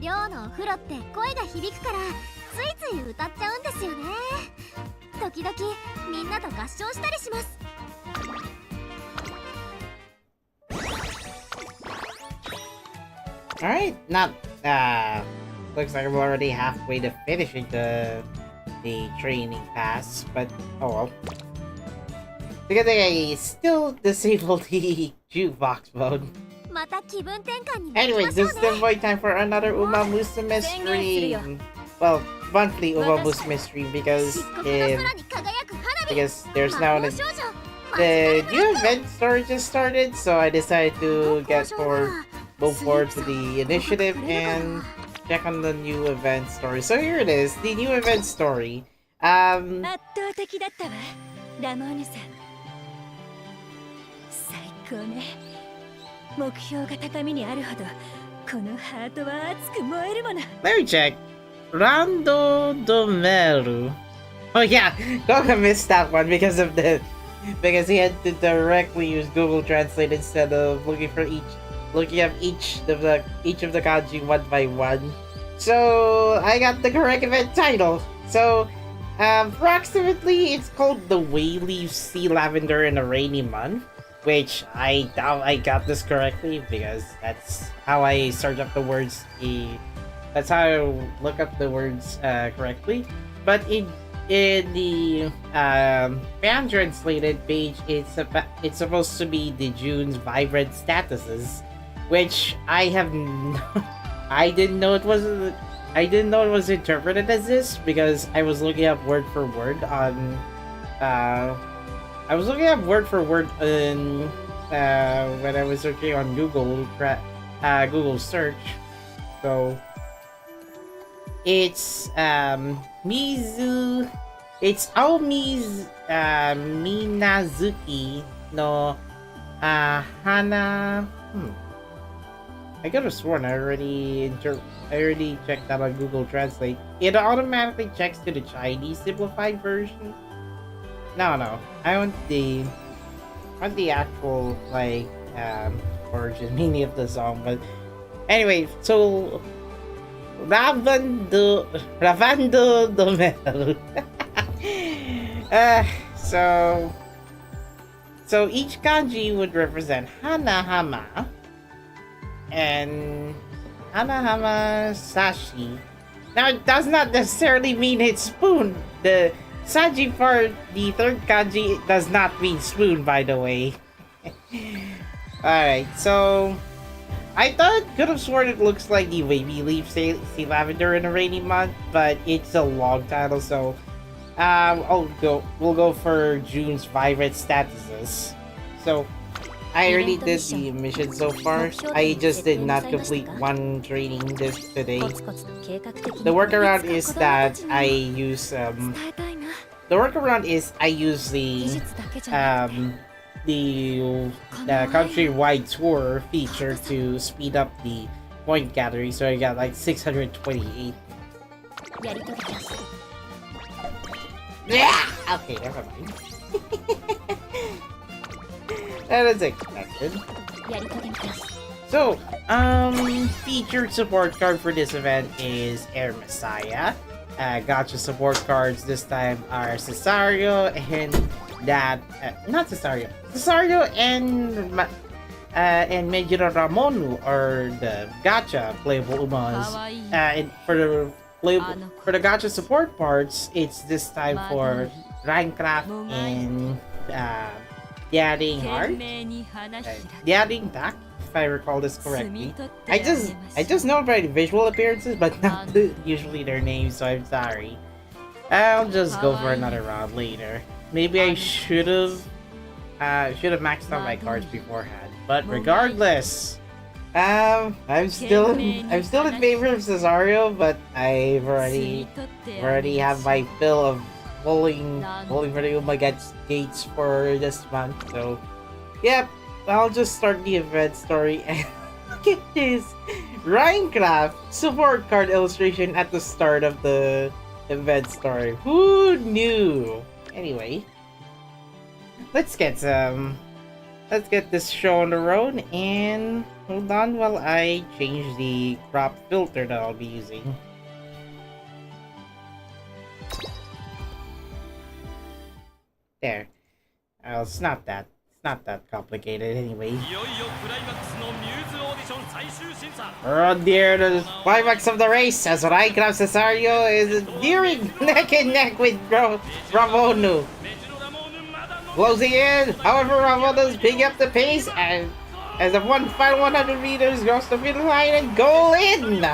寮のお風呂って声が響くからついつい歌っちゃうんですよね。時々みんなと合唱したりします。Alright, not looks like I'm already halfway to finishing the training pass, but oh well. Because I still disabled the jukebox mode. Anyway, this is the void time for another Umamusume stream. Well, monthly Umamusume stream because there's now the new event story just started, so I decided to move forward to the initiative and check on the new event story. So here it is, the new event story. Let me check. Rando Domeru. Oh yeah, Goga missed that one because he had to directly use Google Translate instead of looking up each of the kanji one by one. So I got the correct event title. So Approximately, it's called the Wavyleaf Sea-Lavender in a Rainy Month, which I doubt I got this correctly because that's how I search up the words. That's how I look up the words correctly. But in the fan translated page, it's supposed to be the June's vibrant statuses, which I have I didn't know it was. I didn't know it was interpreted as this because I was looking up word for word on. I was looking up word for word in when I was searching on Google search. So it's it's Aominazuki no Hana. I could have sworn I already checked that on Google Translate. It automatically checks to the Chinese simplified version. No. I want the actual like origin meaning of the song. But anyway, so Ravando Domero. So each kanji would represent Hanahama and Hanahamasaji. Now, it does not necessarily mean it's spoon. The Saji for the third kanji does not mean spoon, by the way. Alright, so I could have sworn it looks like the Wavyleaf Sea-Lavender in a Rainy Month, but it's a long title, so we'll go for June's vibrant statuses. So I already did the mission so far. I just did not complete one training this today. The workaround is that I use the countrywide tour feature to speed up the point gathering, so I got like 628. Yeah! Okay, never mind. That is expected. So, featured support card for this event is Air Messiah. Gotcha support cards this time are Cesario and Cesario and Majiro Ramonu are the Gotcha playable Umas. And for the Gotcha support parts, it's this time for Minecraft and Daring Heart, Daring Duck, if I recall this correctly. I just know by the visual appearances, but not usually their names, so I'm sorry. I'll just go for another round later. Maybe I should have maxed out my cards beforehand. But regardless, I'm still in favor of Cesario, but I've already have my fill of pulling for the Uma gates for this month. So, yep, I'll just start the event story and look at this Minecraft support card illustration at the start of the event story. Who knew? Anyway, let's get this show on the road, and hold on while I change the crop filter that I'll be using. There. It's not that complicated anyway. Oh dear, the climax of the race as Minecraft Cesario is nearing neck and neck with Ramonu. Closing in, however, Ramonu's picking up the pace and as the final 100 meters goes to finish line and goal in.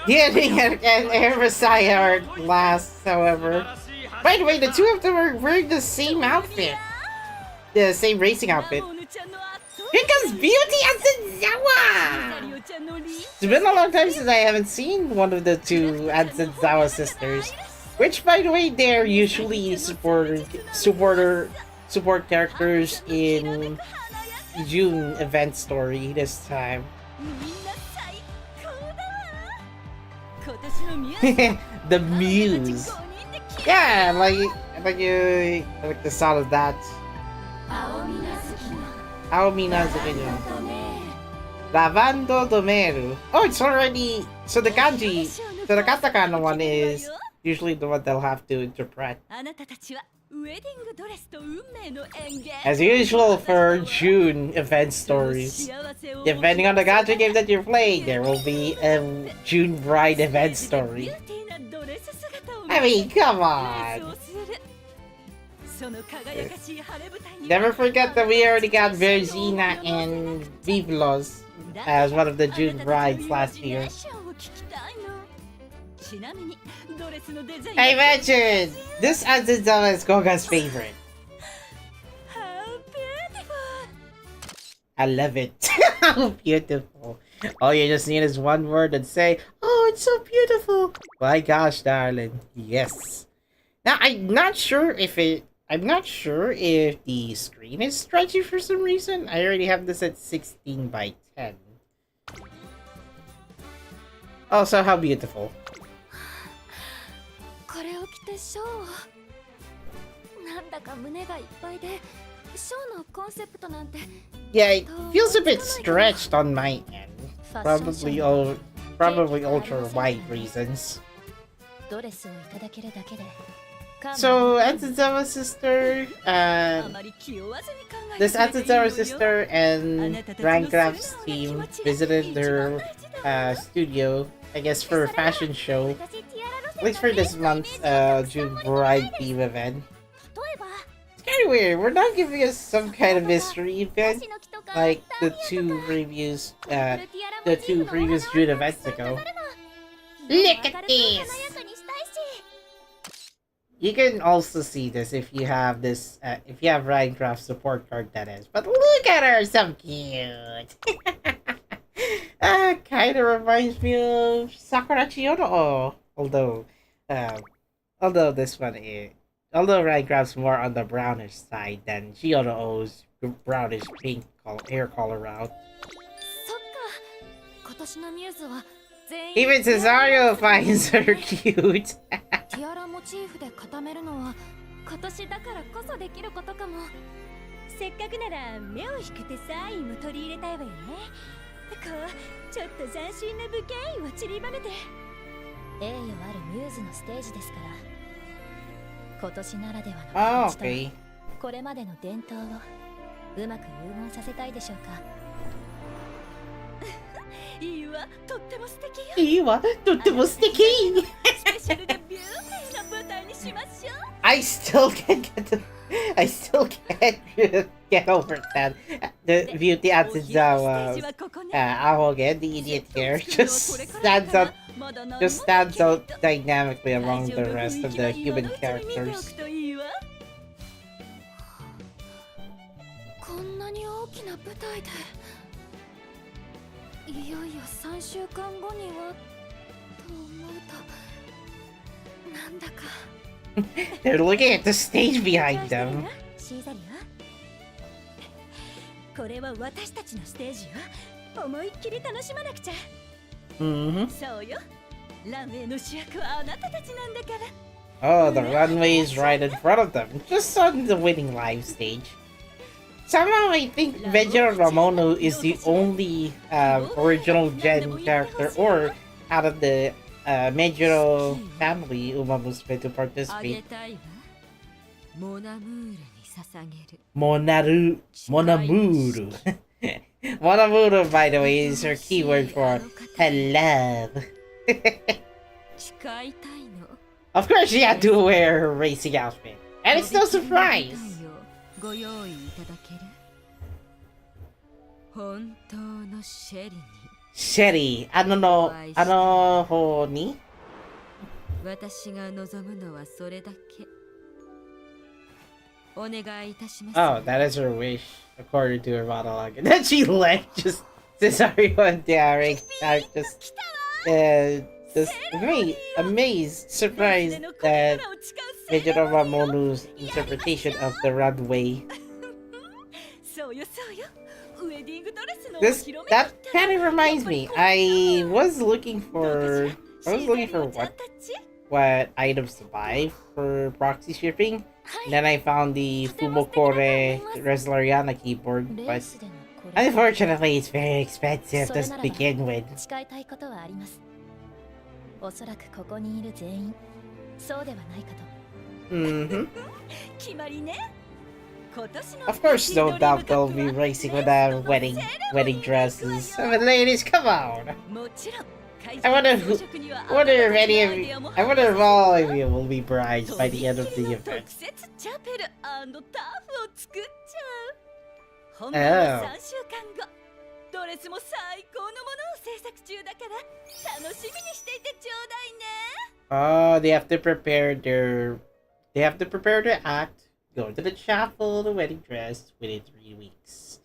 Daring and Air Messiah are last, however. By the way, the two of them are wearing the same outfit. The same racing outfit. Here comes Beauty Ansenzawa! It's been a long time since I haven't seen one of the two Ansenzawa sisters. Which, by the way, they're usually support characters in June event story this time. The Muse. Yeah, I like the sound of that. Aominazuki. Lavando Domeru. Oh, it's already... So the kanji So the katakana one is usually the one they'll have to interpret. As usual for June event stories, depending on the gacha game that you're playing, there will be a June bride event story. I mean, come on! Never forget that we already got Verzina and Vivlos as one of the June brides last year. I mentioned! This Azizama is Goga's favorite. I love it. How beautiful. All you just need is one word and say, "Oh, it's so beautiful." My gosh, darling. Yes. Now, I'm not sure if the screen is stretchy for some reason. I already have this at 16 by 10. Also, how beautiful. Yeah, it feels a bit stretched on my end. Probably ultra wide reasons. So, Atsuzawa's sister, this Atsuzawa's sister and Rancraft's team visited their studio, I guess for a fashion show. At least for this month's June bride theme event. It's kind of weird. We're not giving us some kind of mystery event like the two previous June events ago. Look at this! You can also see this if you have this, if you have Minecraft support card, that is. But look at her, so cute! Kind of reminds me of Sakura Chiyono. Although Minecraft's more on the brownish side than Chiyono's brownish pink hair color route. Even Cesario finds her cute. Oh, okay. I still can't get over that. The beauty Atsuzawa Ahoge, the idiot here, just stands out dynamically among the rest of the human characters. They're looking at the stage behind them. Oh, the runway is right in front of them, just on the winning live stage. Somehow I think Vegeta Ramono is the only original Gen character, or out of the Mejiro family Umamusume to participate. Monamuru. Monamuru, by the way, is her keyword for love. Of course, she had to wear her racing outfit, and it's no surprise. Sherry, ano ho ni? Oh, that is her wish, according to her monologue. And then she left, just Cesario and Derek are just amazed, surprised that Vegeta Ramonu's interpretation of the runway. That kind of reminds me. I was looking for what items to buy for proxy shipping. And then I found the Fumokore Reslariana keyboard, but unfortunately it's very expensive to begin with. おそらくここにいる全員そうではないかと。Mm-hmm. 決まりね。 Of course, no doubt they'll be racing with their wedding dresses. I mean, ladies, come on! I wonder if all of you will be brides by the end of the event. Oh. Oh, they have to prepare their act, go to the chapel, the wedding dress within 3 weeks.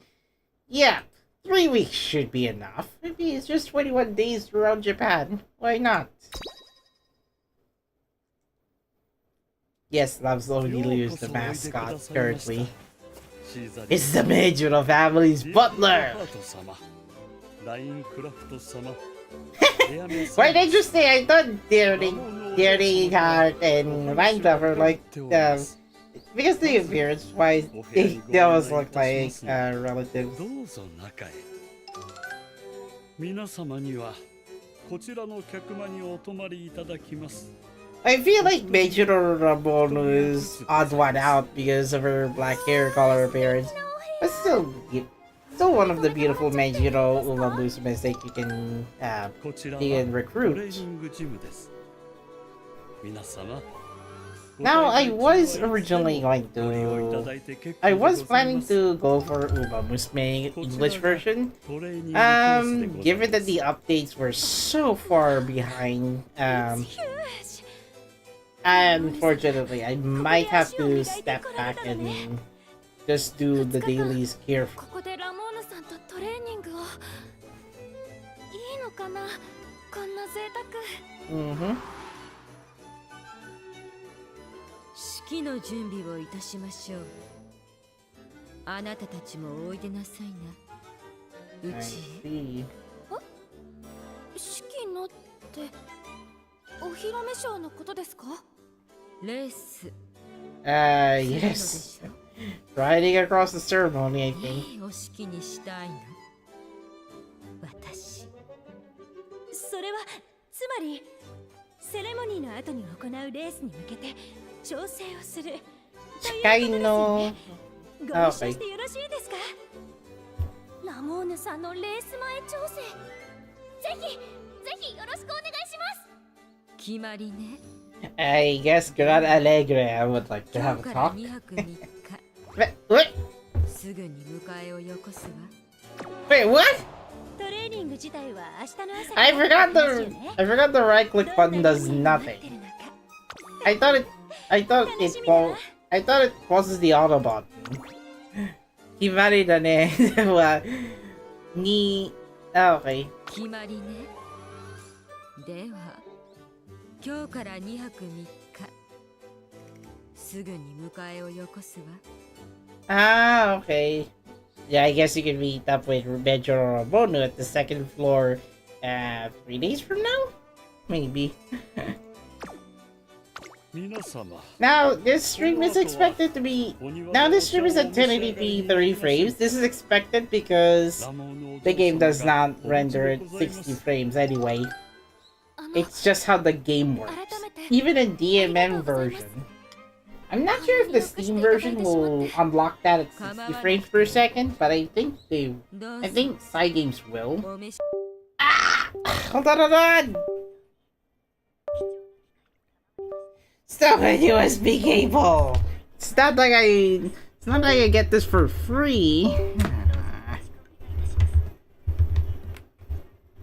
Yeah, 3 weeks should be enough. I mean, it's just 21 days around Japan. Why not? Yes, Love's Odysee is the mascot currently. It's the Majuro family's butler! Quite interesting, I thought Theory Heart and Minecraft are like, because the appearance wise, they almost look like relatives. I feel like Majuro Rabono is odd one out because of her black hair color appearance, but still one of the beautiful Majuro Umamusume that you can recruit. Now, I was planning to go for Umamusume English version. Given that the updates were so far behind, unfortunately, I might have to step back and just do the dailies carefully. Mm-hmm. 式の準備をいたしましょう。あなたたちもおいでなさいな。うち。式のってお披露目ショーのことですか？レース。Yes. Riding across the ceremony, I think. お式にしたいの。私。それはつまりセレモニーの後に行うレースに向けて。調整をする。Kind of. ご一緒してよろしいですか？ラモーヌさんのレース前調整。ぜひよろしくお願いします。決まりね。I guess Gran Alegre, I would like to have a talk. What? すぐに迎えをよこすわ。Wait, what? トレーニング自体は明日の朝。I forgot the right click button does nothing. I thought it pauses the auto button. 決まりだね。Okay. 決まりね。では、今日から2泊3日。すぐに迎えをよこすAh,わ。okay. Yeah, I guess you can meet up with Majuro Rabono at the second floor 3 days from now? Maybe. Now, this stream is expected to be... Now, this stream is at 1080p 30 frames. This is expected because the game does not render at 60 frames anyway. It's just how the game works. Even a DMM version. I'm not sure if the Steam version will unlock that at 60 frames per second, but I think side games will. Ah! Hold on! Stop a USB cable! It's not like I get this for free.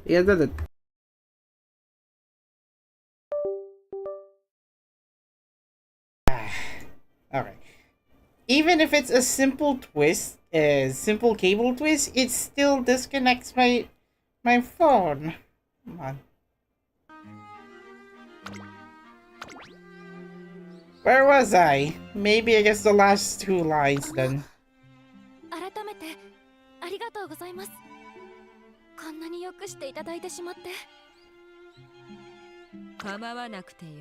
Yeah, Alright. Even if it's a simple twist, simple cable twist, it still disconnects my phone. Come on. Where was I? Maybe I guess the last 2 lines then. 改めてありがとうございます。こんなによくしていただいてしまって。構わなくてよ。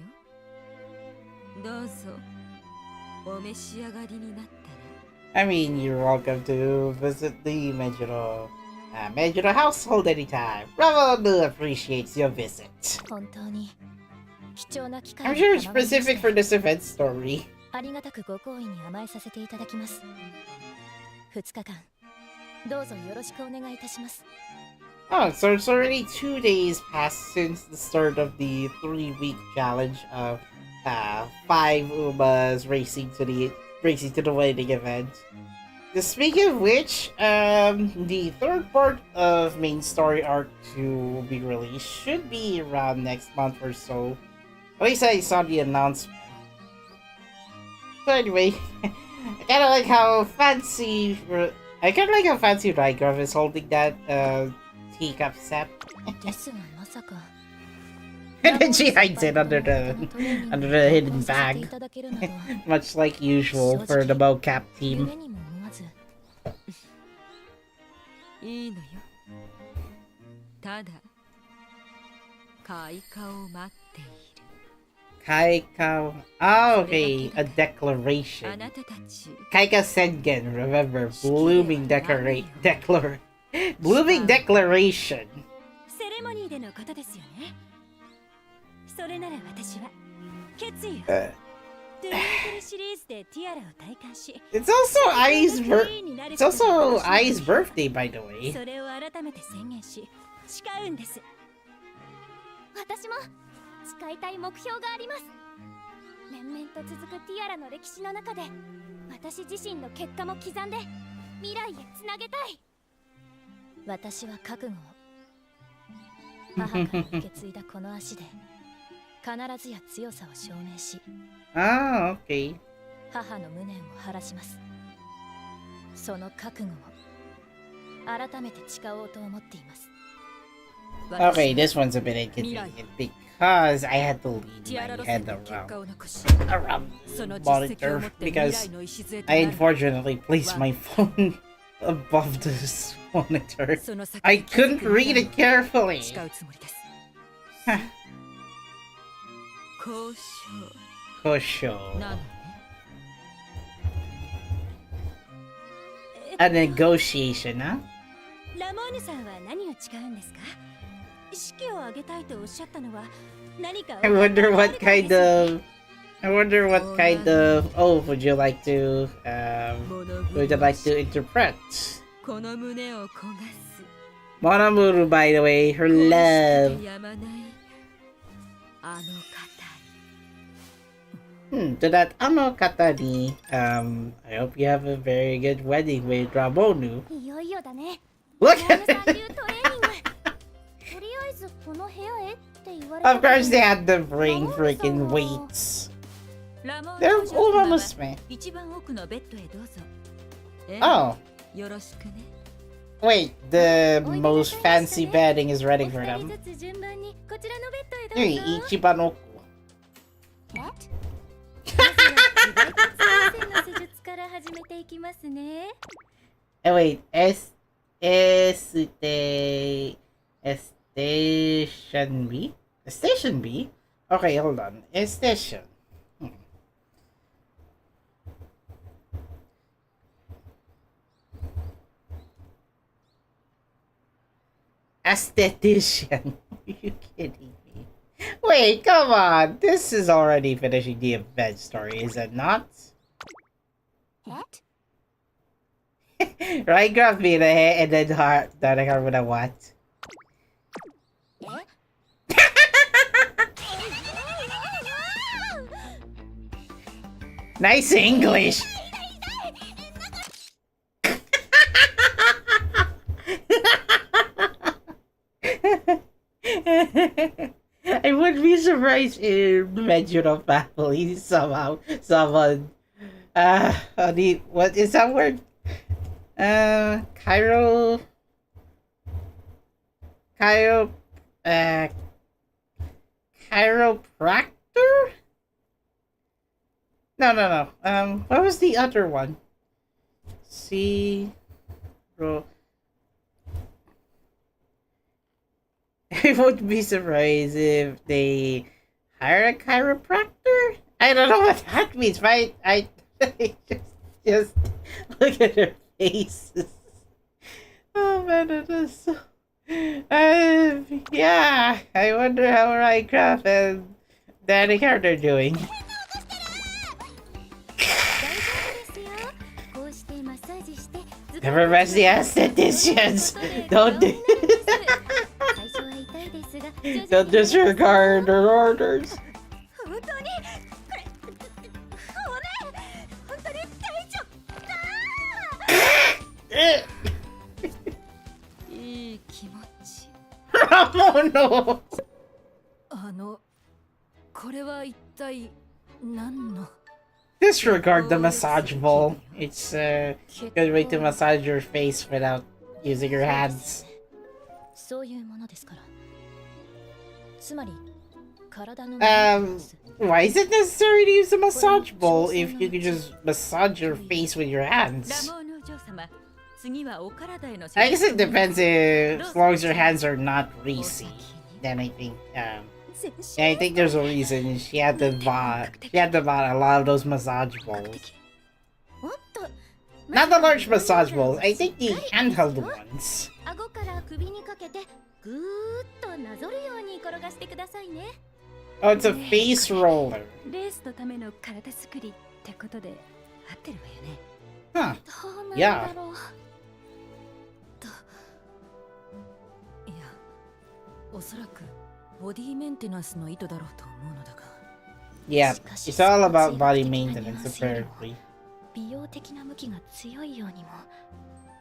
どうぞお召し上がりになったら。I mean, you're welcome to visit the Magica Manage the household anytime. Bravo appreciates your visit. 本当に貴重な機会 I'm を sure it's 賜りまして specific for this event story. ありがたくご好意に甘えさせていただきます。2日間どうぞよろしくお願いいたします。 Oh, so it's already 2 days passed since the start of the 3-week challenge of 5 Umas racing to the wedding event. Speaking of which, the third part of main story arc to be released should be around next month or so. At least I saw the announcement. So anyway, I kinda like how fancy Rygrove is holding that teacup set. ですがまさか And then she hides it under the hidden bag. いただけるなど Much like usual for the mocap team. 夢にも思わず。いいのよ。ただ開花を待っている。 Kaika. Oh, okay. A あ declaration. なたたち Kaika Sengen, remember. Blooming Blooming declaration. セレモニーでのことですよね。それなら私は決意を。ドゥルーシリーズでティアラを体感し、 It's also Ai's birthday, by the way. それを改めて宣言し、誓うんです。私も誓いたい目標があります。連綿と続くティアラの歴史の中で、私自身の結果も刻んで未来へつなげたい。私は覚悟を母から受け継いだこの足で必ずや強さを証明し、 Ah, okay. 母の無念を晴らします。その覚悟を改めて誓おうと思っています。 Okay, this one's a bit inconvenient because I had to lean ティアラ my 路線 head の結 around 果を残し、 the その実績を monitor 持って未来 because の礎と I なる unfortunately placed my phone above this monitor. その先 I couldn't read it carefully. 誓うつもりです。交渉 Kosho. なのね。 A negotiation, huh? ラモーヌさんは何を誓うんですか？式を挙げたいとおっしゃったのは何か I wonder what kind of oath would you like to interpret? この胸を焦がす Monamuru, by the way, her love. やまないあの方 To that ano katani, I hope you have a very good wedding with Ramonu. いよいよだね。 Look ラ at ムさん it! 流トレーニング。とりあえずこの部屋へって言われた Of course they had to bring freaking weights. ラモー They're 女王様は Umamusume. 一番奥のベッドへどうぞ。Oh, よろしくね。 wait, the most fancy bedding is お ready 二 for 人 them. ずつ順番にこちらのベッドへど Hey, うぞ。 Ichibano. まずは意外と強いの施術から始めていきますね。 Oh, wait, Station B? Station B? Okay, hold on. Station. Aesthetician. Are you kidding me? Wait, come on. This is already finishing the event story, is it not? What? Right, grab me in the head and then heart. Then I got what I want. Nice English. I would be surprised if Vegeta family somehow someone what is that word? Chiropractor? No. What was the other one? I would be surprised if they hire a chiropractor. I don't know what that means, right? I just look at their faces. Oh man, it is so... yeah, I wonder how Minecraft and the other character are doing. Never mess the aestheticians. Don't disregard their orders. 本当にこれごめん本当に大丈夫いい気持ち。Ramono! これは一体何の Disregard the massage bowl. It's a good way to massage your face without using your hands. そういうものですからつまり体の Why is it necessary to use a massage bowl if you could just massage your face with your hands? I guess it depends if, as long as your hands are not greasy. Then I think, yeah, I think there's a reason she had to buy a lot of those massage bowls. Not the large massage bowls, I think the handheld ones. 顎から首にかけてぐーっとなぞるように転がしてくださいね Oh, it's a face roller. レースのための体作りってことで合ってるわよね Huh. どうなん Yeah. だろういや、おそらくボディメンテナンスの意図だろうと思うのだが。Yeah, it's all about body maintenance apparently. 美容的な向きが強いようにも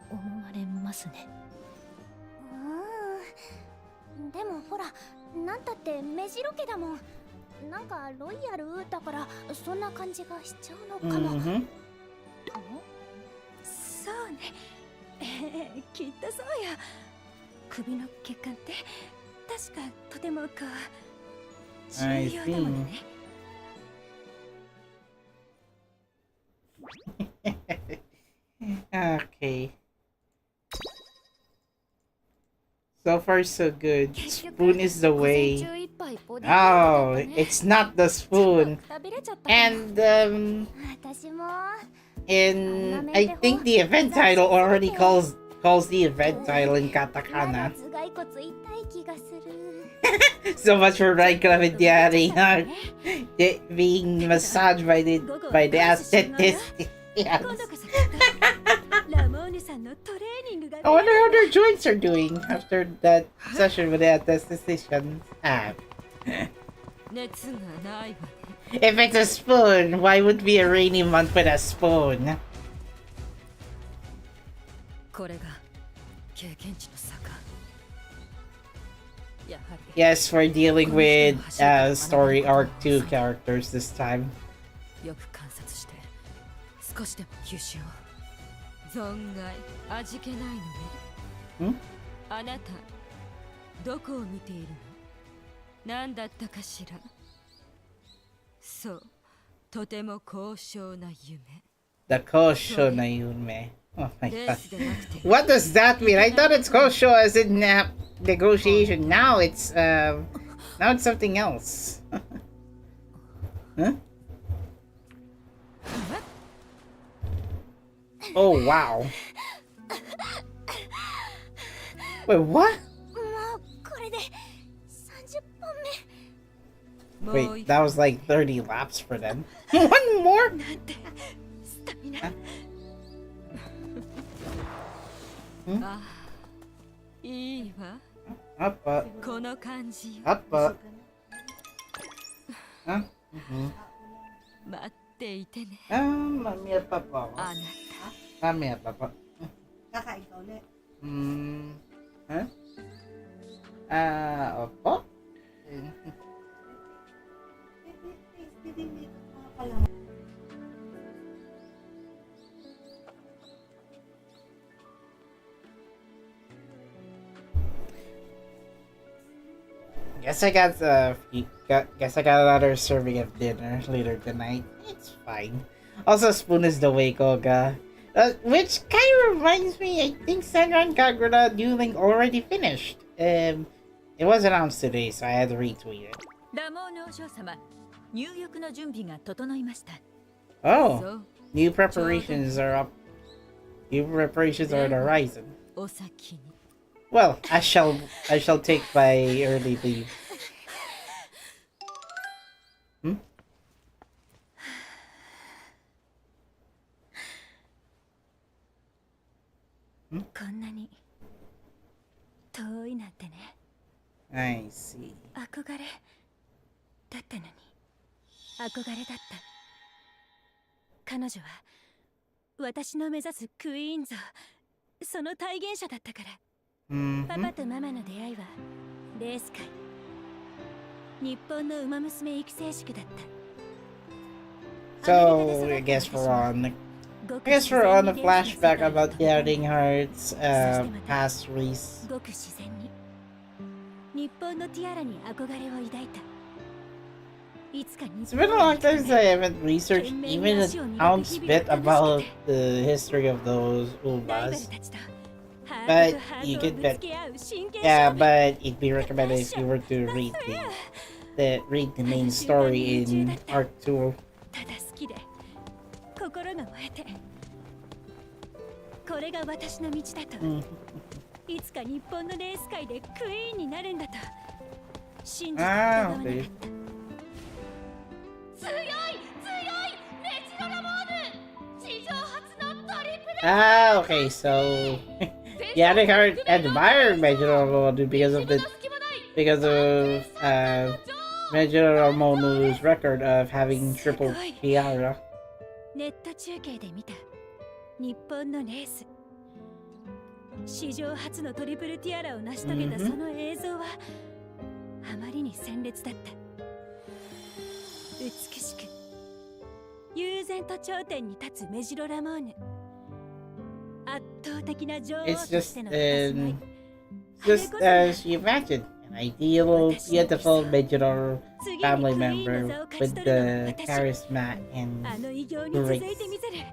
思われますねでもほらなんたって目白家だもんなんかロイヤルだからそんな感じがしちゃうのかも、Mm-hmm. そうねきっとそうや首の血管って確かとても重要だものね Okay. So far, so good. Spoon is the way. Oh, it's not the spoon. And, I think the event title already calls the event title in katakana. So much for Minecraft and Itinerary being massaged by the aestheticians. I wonder how their joints are doing after that session with the aestheticians. If it's a spoon, why would be a rainy month with a spoon? Yes, we're dealing with story arc 2 characters this time. 少しでも吸収を存外味気ないのね。あなたどこを見ているの？何だったかしら。そう、とても高尚な夢。The Kosho na Yume. Oh my god. What does that mean? I thought it's Kosho as in negotiation. Now it's something else. Huh? Oh wow. Wait, what? Wait, that was like 30 laps for them. One more? Huh? Up. Up. Huh? Mamaya pa po ako. Mamaya pa po. Kakain ka ulit. Huh? Opo? Guess I got another serving of dinner later tonight. It's fine. Also, spoon is the way, Koga. Which kind of reminds me, I think Senran and Kagura dueling already finished. It was announced today, so I had to retweet it. Oh, new preparations are up. New preparations are on the horizon. お先に。 Well, I shall take my early leave. Hmm? こんなに遠いなんてね。 I see. 憧れだったのに。憧れだった。彼女は私の目指すクイーン像、その体現者だったから。 パパとママの出会いはレース会、日本のウマ娘育成宿だった。 So I guess we're on a flashback about getting Heart's past race. ごく自然に日本のティアラに憧れを抱いた。 It's been a long time since I haven't researched even an ounce bit about the history of those Umas. But you get bet. Yeah, but it'd be recommended if you were to read the main story in Arc 2. ただ好きで心が燃えて、これが私の道だと。いつか日本のレース界でクイーンになるんだと信じて疑わなかった。 強いメジロラモーヌ、史上初のトリプル。 Ah, okay, so yeah, they heard admire Magica because of Magica Ramonu's record of having triple tiara. ネット中継で見た日本のレース、史上初のトリプルティアラを成し遂げたその映像はあまりに鮮烈だった。美しく悠然と頂点に立つメジロラモーヌ、圧倒的な女王と It's しての佇まい。 just as you imagined, an ideal, beautiful Magica family member with the charisma and あの偉業に続い grace. てみせる。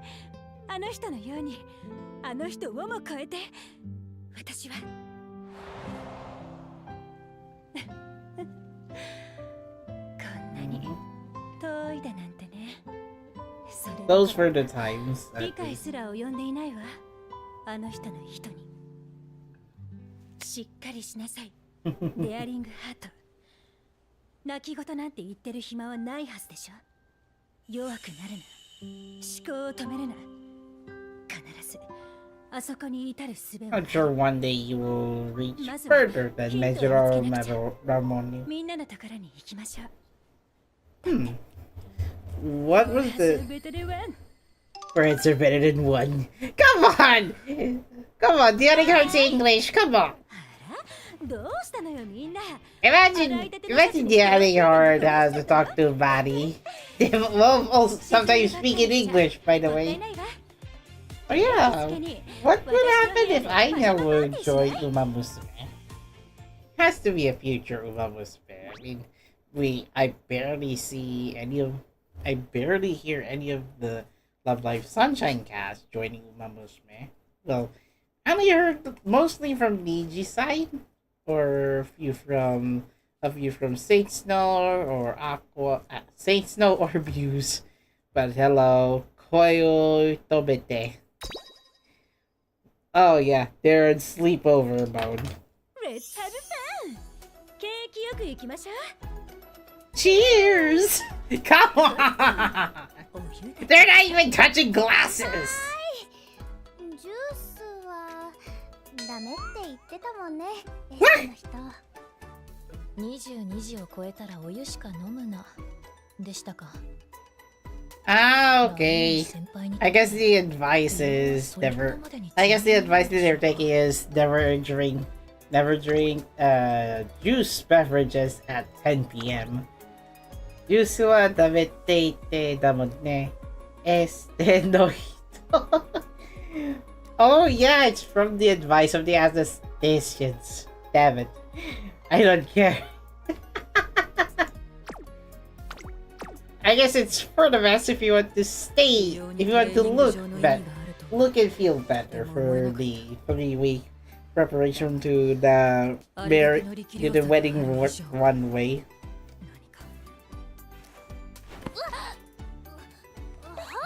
あの人のように、あの人をも超えて、私はこんなに遠いだなんてね。それどころ Those were the times. 理解すら及んでいないわ。あの人の人に。しっかりしなさい。デアリングハート。泣き言なんて言ってる暇はないはずでしょ。弱くなるな。思考を止めるな。必ずあそこに至る術を。 I'm sure one day you will reach further than Magica Ramonu. みんなのところに行きましょう。 What was the words are better than one? Come on! Come on, the other can't say English, come on! どうしたのよみんな。 Imagine the other heart has to talk to Buddy. Well, sometimes speak in English, by the way. Oh yeah, what would happen if I never joined Umamusume? Has to be a future Umamusume. I mean, I barely hear any of the Love Life Sunshine cast joining Umamusume. Well, I only heard mostly from Niji's side, or a few from Saint Snow or Saint Snow or Muse. But hello, Koyo Tobete. Oh yeah, they're in sleepover mode. Let's have fun. 景気よく行きましょう。 Cheers! Come on! They're not even touching glasses! ジュースはダメって言ってたもんね。22時を超えたらお湯しか飲むなでしたか。 Ah, okay. I guess the advice that they're taking is never drink juice beverages at 10 p.m. Juice wa damete ite damon ne. No hito. Oh yeah, it's from the advice of the attestations. Damn it. I don't care. I guess it's for the best if you want to look and feel better for the 3-week preparation to the wedding runway.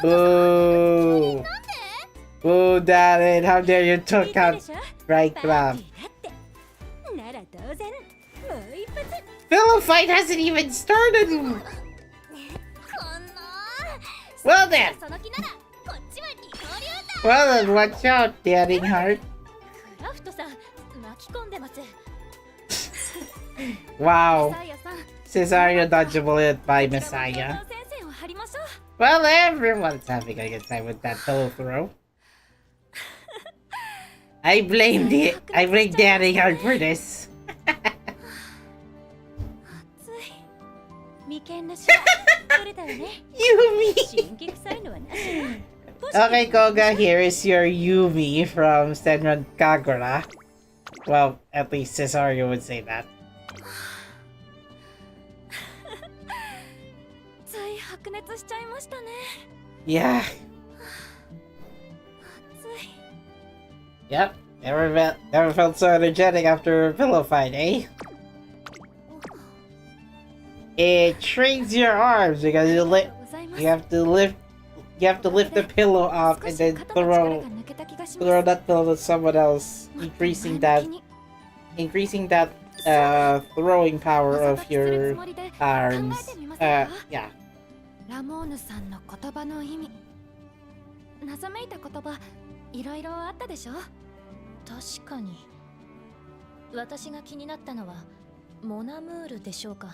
Boo! Boo! Oh, darling, how dare you took out right club. なら当然もう一発 Pillow fight hasn't even started! この Well then! その気ならこっちは二刀流だ Well then, watch out, daring heart. クラフトさん巻き込んでます Wow. サーヤさん Cesario dodged a bullet by Messiah. 先生を張りましょう Well, everyone's having a good time with that pillow throw. I blame daring heart for this. 眉間のシワ取れたよね Yumi! 刺激臭いのはなしよ Okay, Koga, here is your Yumi from Senran Kagura. Well, at least Cesario would say that. つい白熱しちゃいましたね Yeah. つい Yep. Never felt so energetic after a pillow fight, eh? It trains your arms because you have to lift the pillow up and then throw that pillow to someone else, increasing that throwing power of your arms. Yeah. ラモーヌさんの言葉の意味謎めいた言葉いろいろあったでしょ確かに私が気になったのはモナムールでしょうか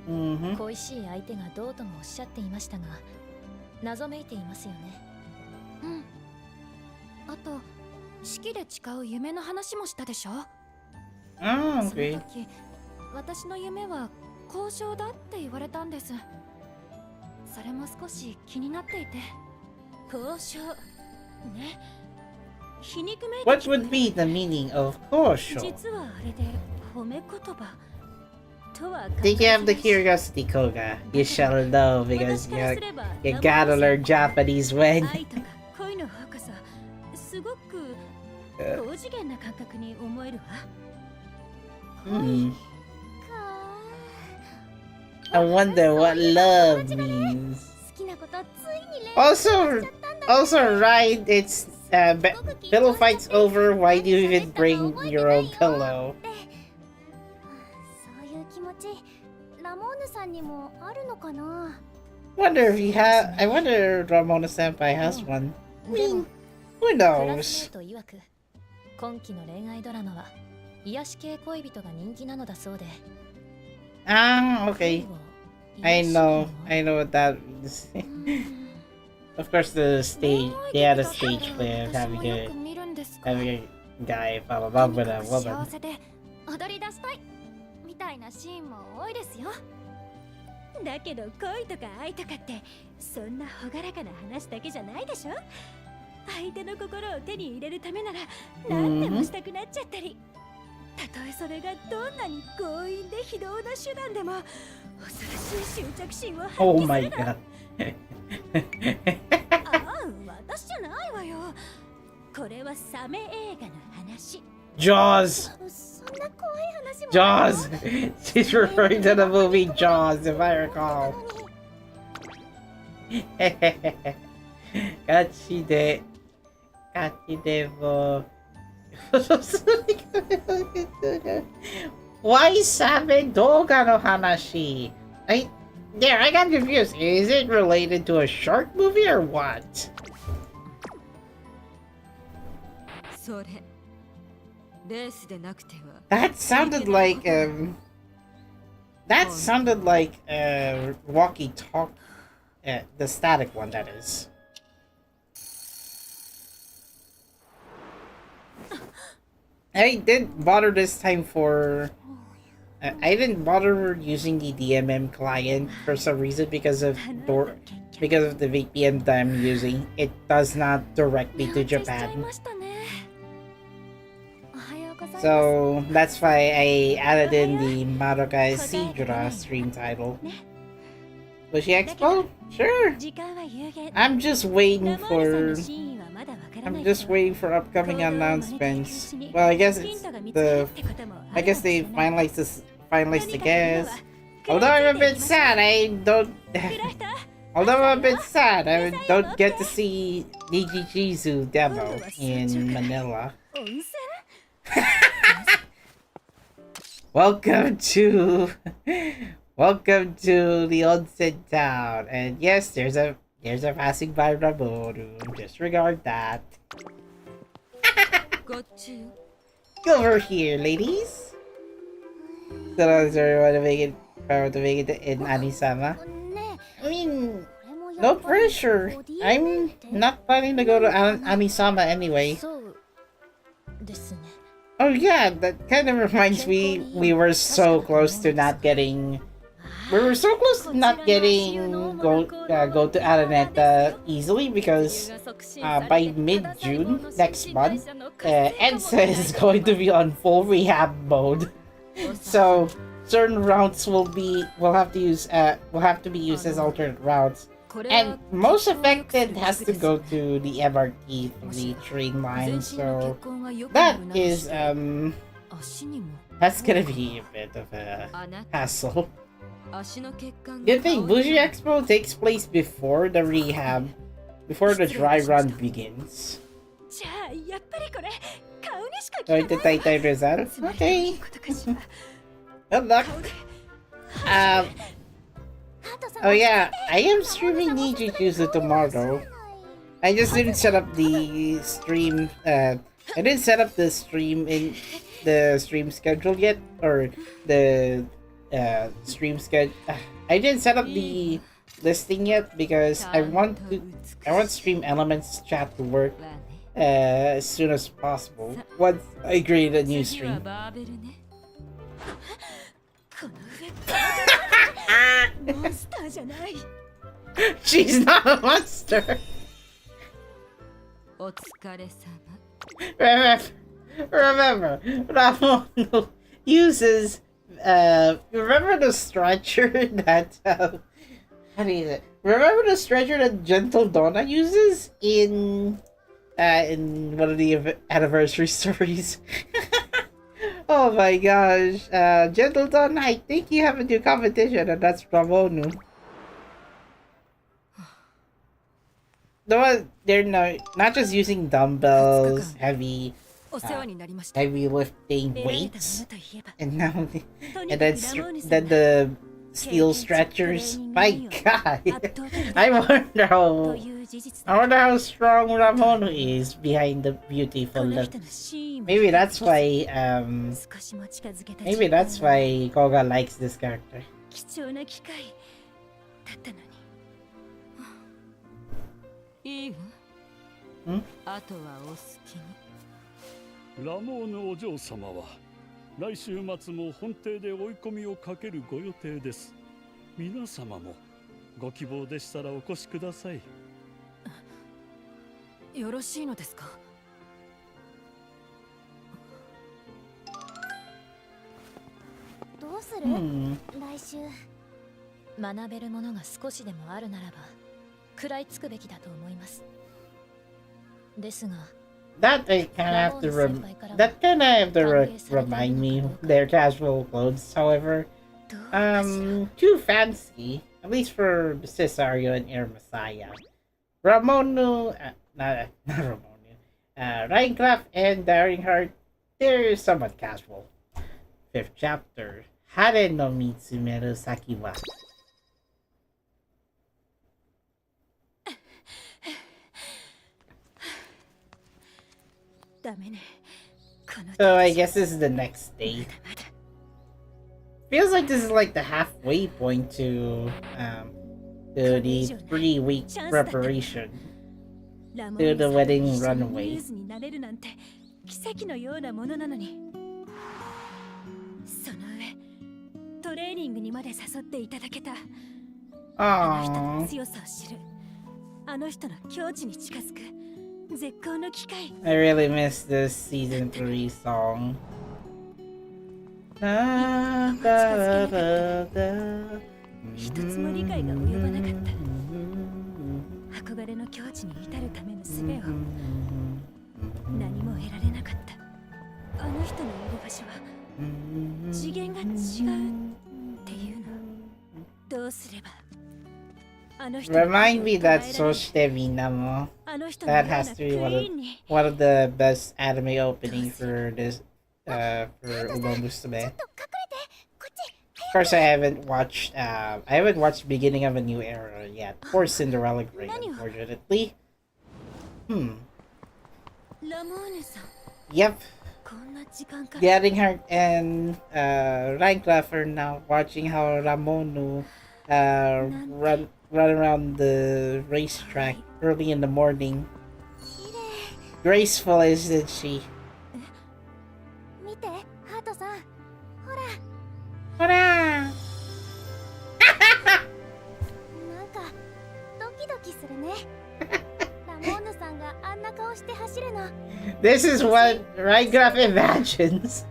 Mm-hmm. 恋しい相手がどうともおっしゃっていましたが謎めいていますよねうんあと式で誓う夢の話もしたでしょ Oh, その okay. 時私の夢は交渉だって言われたんですそれも少し気になっていて交渉ね皮肉めいて What would be the meaning of kosho? 実はあれで褒め言葉とは Think you have the curiosity, Koga. You shall know because you gotta learn Japanese when. 愛とか恋の方こそすごく高次元な感覚に思えるわ Hmm. I wonder what love means. 好きなことついに恋愛しちゃったんだ Also, right? It's pillow fights over. Why do you even bring your own pillow? そういう気持ちラモーヌさんにもあるのかな Wonder if you have. I wonder if Ramona Senpai has one. I mean, who クラスメ knows? ート曰く今期の恋愛ドラマは癒し系恋人が人気なのだそうで Ah, okay. I know what that means. Of course, the stage. They had a stage play of having a guy fall in love with a woman. 幸せで踊り出したいみたいなシーンも多いですよだけど恋とか愛とかってそんな朗らかな話だけじゃないでしょ相手の心を手に入れるためなら何でもしたくなっちゃったりたとえそれがどんなに強引で非道な手段でも恐ろしい執着心を発 Oh 揮す my るの god. ああ私じゃないわよこれはサメ映画の話 Jaws! そんな怖い話も Jaws! She's referring to the movie Jaws, if I recall. ガチでもWhy サメ動画の話? I got confused. Is it related to a shark movie or what? それレースでなくては That sounded like walkie-talkie. The static one, that is. I didn't bother this time for. I didn't bother using the DMM client for some reason because of the VPN that I'm using. It does not direct me to Japan. So that's why I added in the Madoka Exedra stream title. Will she explode? Sure. I'm just waiting for upcoming announcements. Well, I guess they finalized the guest. Although I'm a bit sad, Although I'm a bit sad, I don't get to see Nijijizu demo in Manila. 温泉 Welcome to welcome to the onsen town. And yes, there's a passing by Raboru. Disregard that. こっちよ Go over here, ladies. So sorry, want to make it in Anisama. ね I mean, これもや no っぱり pressure. ボディー I'm not planning to go to Amisama anyway. そうですね Oh yeah, that kind of reminds me. We were so close to not getting. We were so close to not getting go to Araneta easily because by mid-June next month, Edsa is going to be on full rehab mode. So certain routes will have to be used as alternate routes. And most affected has to go to the MRT from the train line, so that is that's gonna be a bit of a hassle. Good thing Bougie Expo takes place before the rehab, before the dry run begins. じゃあやっぱりこれ顔にしか着 Going to Taytay Rizal? Okay. Good luck. Oh yeah, I am streaming Nijijuzu tomorrow. I just didn't set up the stream. I didn't set up the stream in the stream schedule yet, or the stream schedule. I didn't set up the listing yet because I want Stream Elements chat to work as soon as possible once I create a new stream. この上モンスターじゃない She's not a monster. お疲れ様 Remember, Ramon uses remember the stretcher that how do you say? Remember the stretcher that Gentle Donna uses in one of the anniversary stories? Oh my gosh, Gentle Donna, I think you have a new competition, and that's Ramonu. No, they're not just using dumbbells, heavy lifting weights, and now and then the steel stretchers. My God, I wonder how strong Ramonu is behind the beautiful look. Maybe that's why Koga likes this character. 貴重な機会だったのにいいわあとはお好きにラモーヌお嬢様は来週末も本邸で追い込みをかけるご予定です。皆様もご希望でしたらお越しください。よろしいのですかどうする、来週学べるものが少しでもあるならば食らいつくべきだと思います。ですが That I kind of have to remind me their casual clothes, however, too fancy, at least for Cesario and Air Messiah. Ramonu, not Ramonu, Rhinecraft and Daring Heart, they're somewhat casual. 5th chapter, Hare no Mitsumeru Sakiwa. So I guess this is the next day. Feels like this is like the halfway point to the 3-week preparation to the wedding runaway. 奇跡のようなものなのにその上トレーニングにまで誘っていただけたあの人の強さを知るあの人の境地に近づく I really miss this season 3 song. Remind me that Soshite Minamo. That has to be one of the best anime opening for this for Umamusume. Of course, I haven't watched Beginning of a New Era yet, or Cinderella Grey, unfortunately. Yep. Getting her and Raincraft are now watching how Ramonu run around the racetrack early in the morning. Graceful, isn't she? 見て、ハートさん。ほら。 Hurrah! なんかドキドキするね。ラモーヌさんがあんな顔して走るの。This is what Raincraft imagines.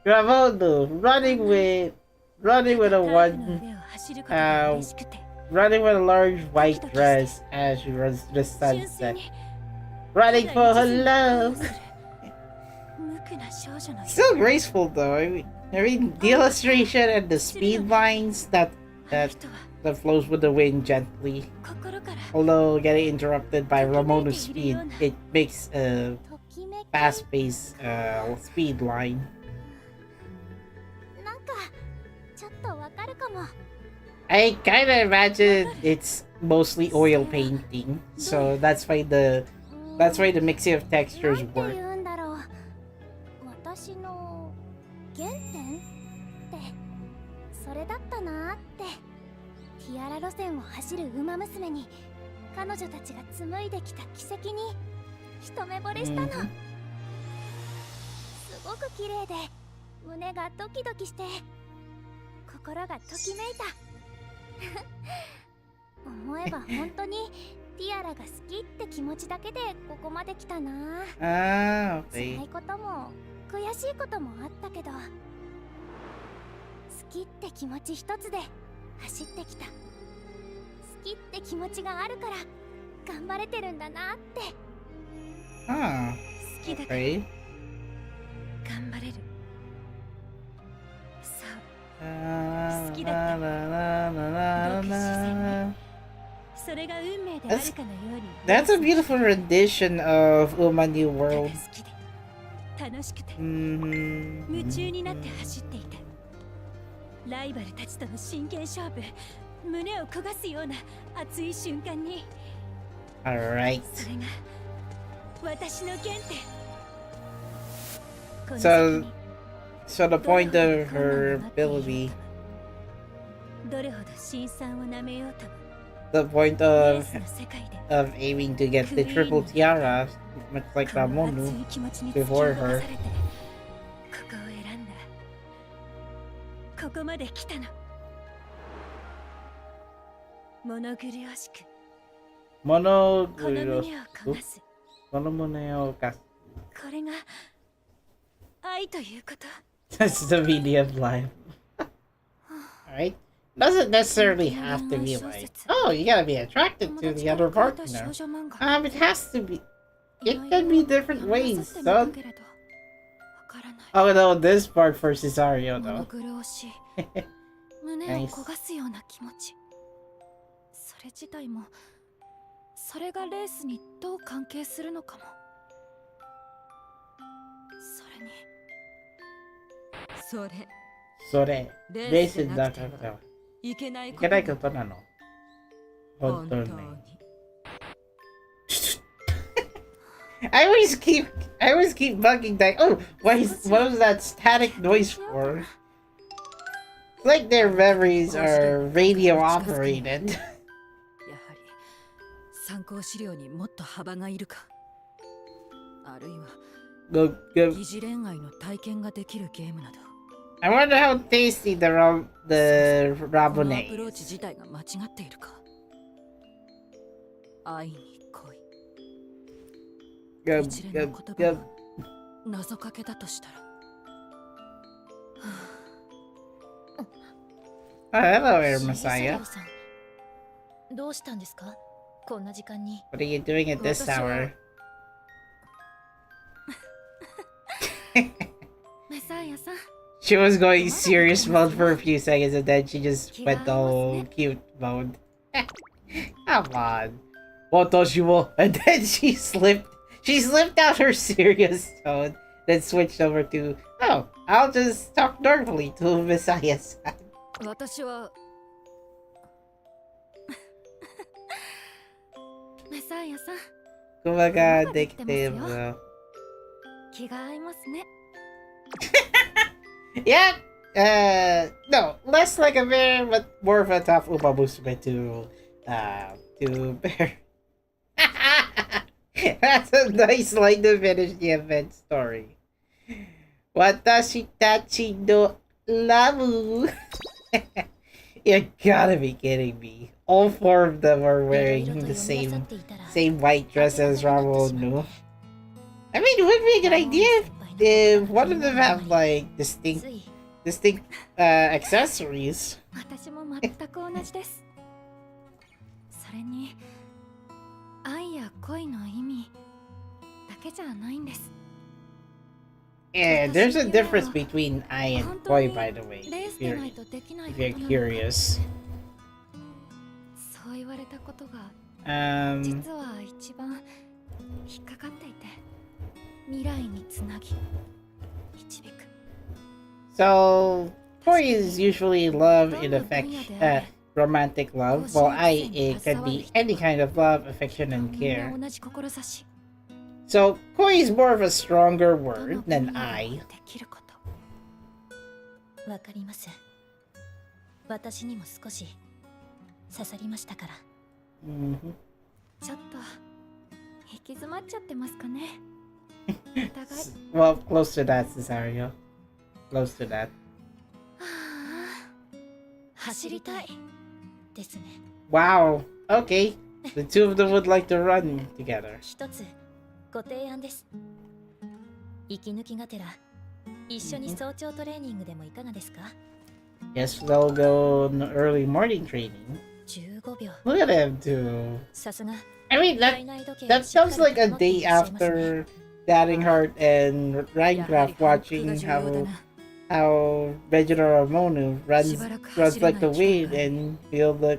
Ramonu running with a large white dress as she runs the sunset. Running for her love. Still graceful though. I mean the illustration and the speed lines that flows with the wind gently. Although getting interrupted by Ramona's speed, it makes a fast-paced speed line. なんかちょっとわかるかも。 I kind of imagine it's mostly oil painting, so that's why the mixing of textures なんて work. 言うんだろう。私の原点ってそれだったなーって。ティアラ路線を走るウマ娘に彼女たちが紡いできた奇跡に一目惚れしたの。すごく綺麗で胸がドキドキして心がときめいた。思えば本当にティアラが好きって気持ちだけでここまで来たな。 Ah, 辛 okay. いことも悔しいこともあったけど、好きって気持ち一つで走ってきた。好きって気持ちがあるから頑張れてるんだなって。 Ah, 好きだから okay. 頑張れる。そう。 La, 好きだった。 la, la, la, la, la. それが運命であるかのように。 That's a beautiful rendition of Uma New ただ World. 好きで楽しくて Mm-hmm. 夢中になって走っていた。ライバルたちとの真剣勝負、胸を焦がすような熱い瞬間に。 Alright. それが私の原点。この So, 先に so the point of her ability, どれほど辛酸をなめようとも the point レー of スの世界で aiming to get the triple tiara, much like この Ramonu. 熱い気持ちに突き before 動か her. されてここを選んだ。ここまで来たの。物苦しく Mono この胸を焦がす。 Monomoneo gas. これが愛ということ。 That's the meaning of life. Alright? Doesn't necessarily have to be like, oh, you gotta be attracted to the other partner. It has to be. It can be different ways, son. Oh no, this part for Cesario though. 胸を焦がすような気持ち。それ自体もそれがレースにどう関係するのかも。それにそれそれ、レースだからいけないいけないことなの。本当に。I always keep bugging that. Oh, what was that static noise for? It's like their memories are radio operated. やはり参考資料にもっと幅がいるか。あるいは Go. 疑似恋愛の体験ができるゲームなど。 I wonder how tasty the このアプ rabone ロー is. チ自体が間違っているか。愛に恋。 Go, 一連 go, の言葉 go. は謎かけだとしたら。 Oh, hello, Air Messiah. どうしたんですか？こんな時間に。 What are you doing at this hour? メサイアさん、She was going serious mode for a few seconds and then she just went all cute mode. Come on. Watoshi and then she slipped out her serious tone, then switched over to, oh, I'll just talk normally to Messiah-san. 私はメサイアさん、 Kumaga addictive though. 気が合いますね。 Yeah, no, less like a bear, but more of a tough Umamusume to bear. That's a nice line to finish the event story. Watashi tachi no lamu. You gotta be kidding me. All four of them are wearing the same white dress as Ramon. I mean, it would be a good idea if one of them have like distinct accessories. 私も全く同じです。それに、愛や恋の意味だけじゃないんです。 Yeah, there's a difference between I and koi, by the way, if you're curious. そう言われたことが Um, 実は一番引っかかっていて、未来につなぎ導く。 so koi is usually love in affection, romantic love, while I, it can be any kind of love, affection, and care. 同じ志。 So koi is more of a stronger word than I. できること。わかります。私にも少し刺さりましたから。Mm-hmm. ちょっと行き詰まっちゃってますかね。お互い。 Well, close to that, Cesario. Close to that. はあ、走りたいですね。 Wow. Okay. The two of them would like to run together. 一つご提案です。息抜きがてら一緒に早朝トレーニングでもいかがですか？ Yes, they'll go on early morning training. 15秒。 Look at them two. さすが。 I mean, that sounds like a day after Daring Heart and Rhinecraft watching how Vegeta Ramonu runs like the wind and feel the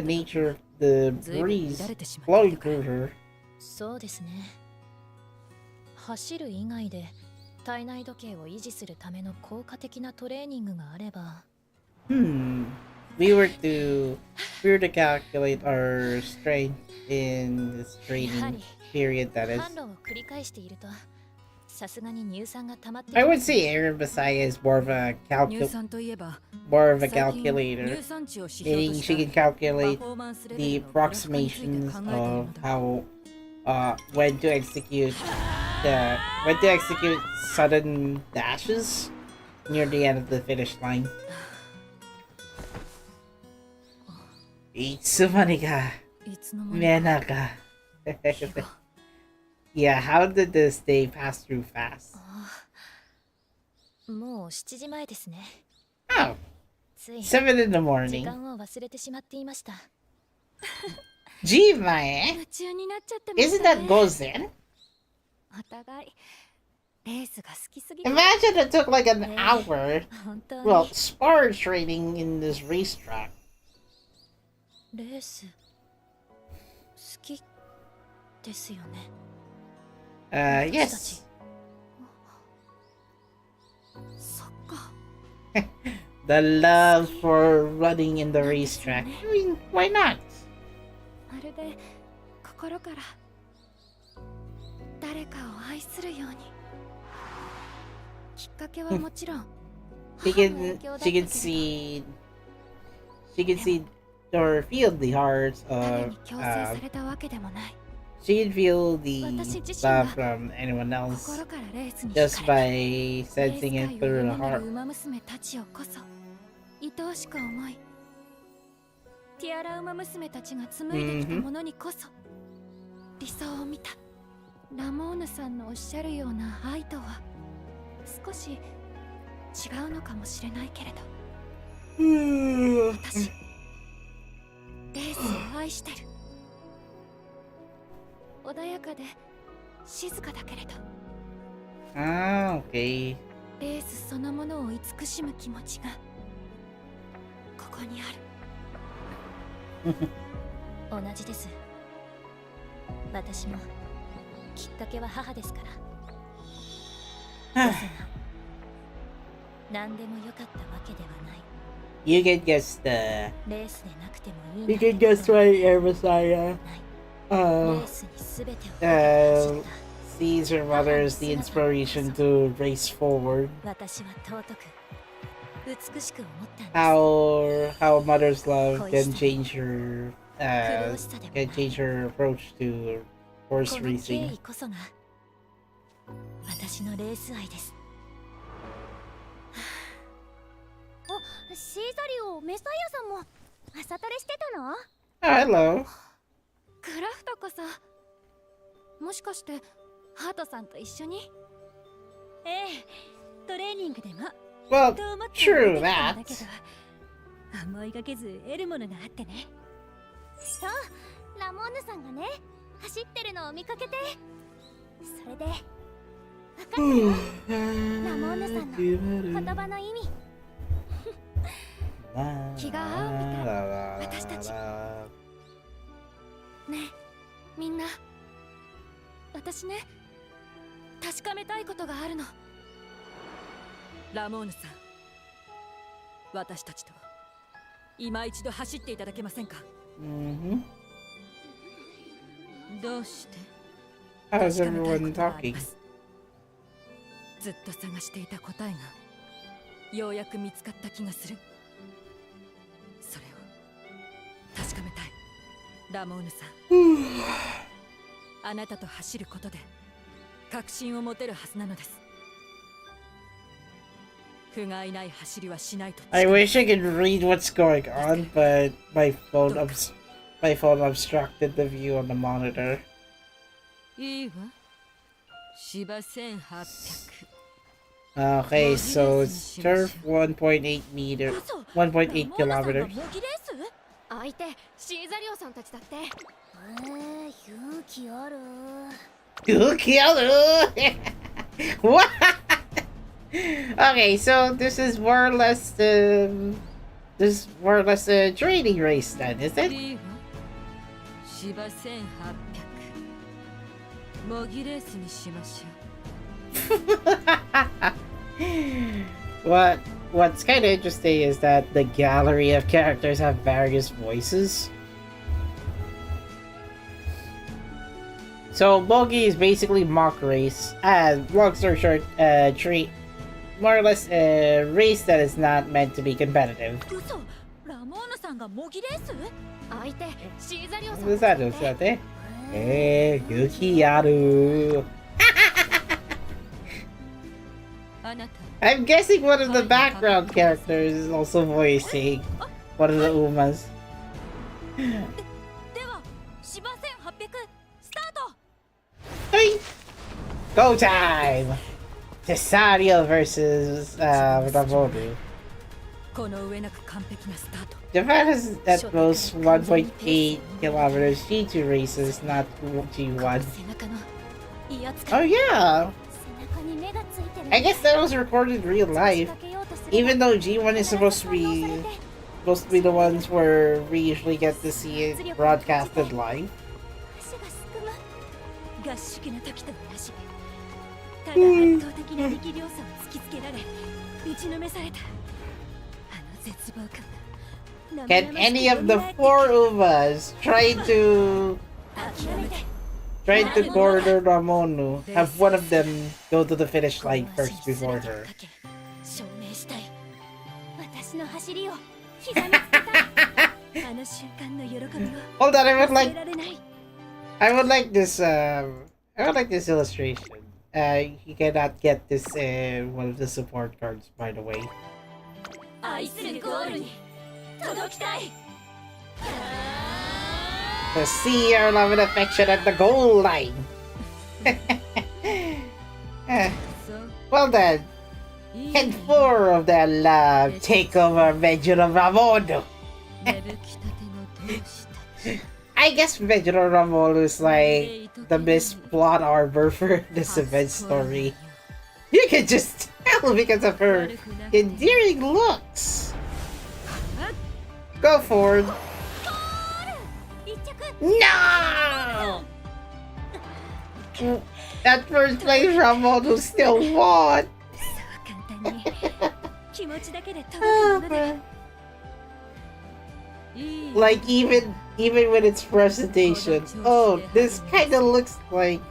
nature of the breeze blowing through her. そうですね。走る以外で体内時計を維持するための効果的なトレーニングがあれば。We were to calculate our strength in this training period, that is. 反論を繰り返していると、さすがに乳酸が溜まって。 I would say Aaron Messiah is more of a calculator, meaning she can calculate the approximations of how when to execute sudden dashes near the end of the finish line. Itsumani Menaka. Yeah, how did this day pass through fast? もう7時前ですね。 Oh, つい 7 in the 時 morning. 間を忘れてしまっていました。 Jimae? 夢中になっちゃってまし Isn't た that ね。 Gozen? お互いレースが好きすぎて。 Imagine it took like an hour. 本当に Well, spar training in this racetrack. レース好きですよね。 Yes. そっか。 The love for running in the racetrack. I mean, why not? まるで心から誰かを愛するように。きっかけはもちろん She 母の影 can 響だった she け can ど、 see or feel the hearts 誰 of に強制されたわけでもない。 she can feel the 私自身 love が from anyone else 心からレースに just 惹かれ by た。レ sensing ー it ス界を through the 夢見 heart. る馬娘たちをこそ愛おしく思い、ティアラ馬娘たちが紡いできたものにこそ理想を見た。ラモーヌさんのおっしゃるような愛とは少し違うのかもしれないけれど、私レースを愛してる。穏やかで静かだけれど。 Ah, okay. レースそのものを慈しむ気持ちがここにある。同じです。私もきっかけは母ですから。ですが、何でも良かったわけではない。You can guess the. レースでなくてもいい。You can guess right here, Messiah. レースに全てをかけて sees her mother as the inspiration to race forward. 私は尊く美しく思ったんです。How mother's love can change her approach to horse この経 racing. 緯こそが私のレース愛です。あ、シーザリオ、メサイアさんも朝トレしてたの？ Hello. クラフトこそもしかしてハートさんと一緒に？ええ、トレーニングでも Well, と思って true 出てきたんだ that. けど、思いがけず得るものがあってね。そう、ラモーヌさんがね走ってるのを見かけて、それで分かったよ。ラモーヌさんの言葉の意味。気が合うみたい、私たち。ねえ、みんな、私ね、確かめたいことがあるの。ラモーヌさん、私たちと今一度走っていただけませんか？ Mm-hmm. どうして？ How's 確かめたい everyone ことがあり talking? ます。ずっと探していた答えがようやく見つかった気がする。それを確かめたい、ラモーヌさん。あなたと走ることで確信を持てるはずなのです。不甲斐ない走りはしないと。 I wish I could read what's going on, but my phone obstructed the view on the monitor. いいわ。芝1800。 Okay, so it's turf 1.8 meter, 1.8 kilometers. 相手シーザリオさんたちだって。勇気ある。 Who killed who? What? Okay, so this is more or less a training race then, is it? いいわ。芝1800。模擬レースにしましょう。What's kind of interesting is that the gallery of characters have various voices. So Mogi is basically mock race, and long story short, more or less a race that is not meant to be competitive. 嘘、ラモーヌさんが模擬レース？相手シーザリオさん What is that? What's that? Hey, Yukiyaru. あなた。 I'm guessing one of the background characters is also voicing one of the Umas. では芝1800スタート。Hey! Go time! Cesario versus Ramodu. この上なく完璧なスタート。 Japan has at most 1.8 kilometers G2 races, not G1. 背中の威圧感。 Oh yeah! 背中に目がついてる。 I guess that was recorded in real life. Even though G1 is supposed to be the ones where we usually get to see it broadcasted live. 足がすくむ。合宿の時と同じ。ただ圧倒的な力量差を突きつけられ、打ちのめされた。あの絶望感。 Can any of the 4 Umas try to corner Ramonu? Have one of them go to the finish line first before her. 証明したい。私の走りを膝につけたい。あの瞬間の喜びを Hold on, I 忘れられない。 would like this illustration. You cannot get this one of the support cards, by the way. 愛するゴールに届きたい。 To see your love and affection at the goal line. Well then, can 4 of their love take over Vegeta Ramono? I guess Vegeta Ramono is like the Miss Plot Arbor for this event story. You can just tell because of her endearing looks. Go forward. No! That first place Ramon who still won. Like even with its presentation. Oh, this kind of looks like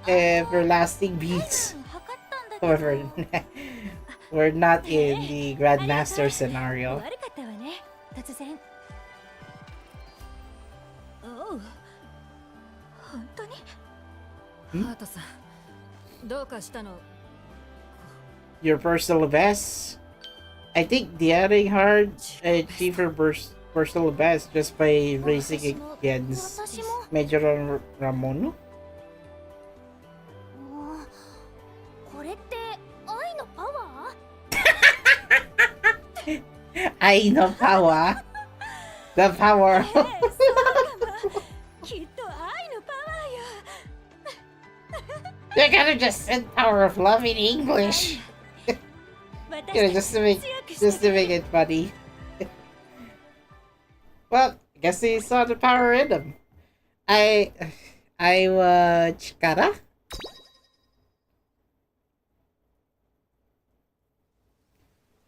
Everlasting Beats. However, we're not in the Grandmaster scenario. Your personal best? I think daring hard achieve her personal best just by racing against Major Ramono. I know power. The power. They're gonna just send power of love in English. Just to make it funny. Well, I guess he saw the power in them. Chikara?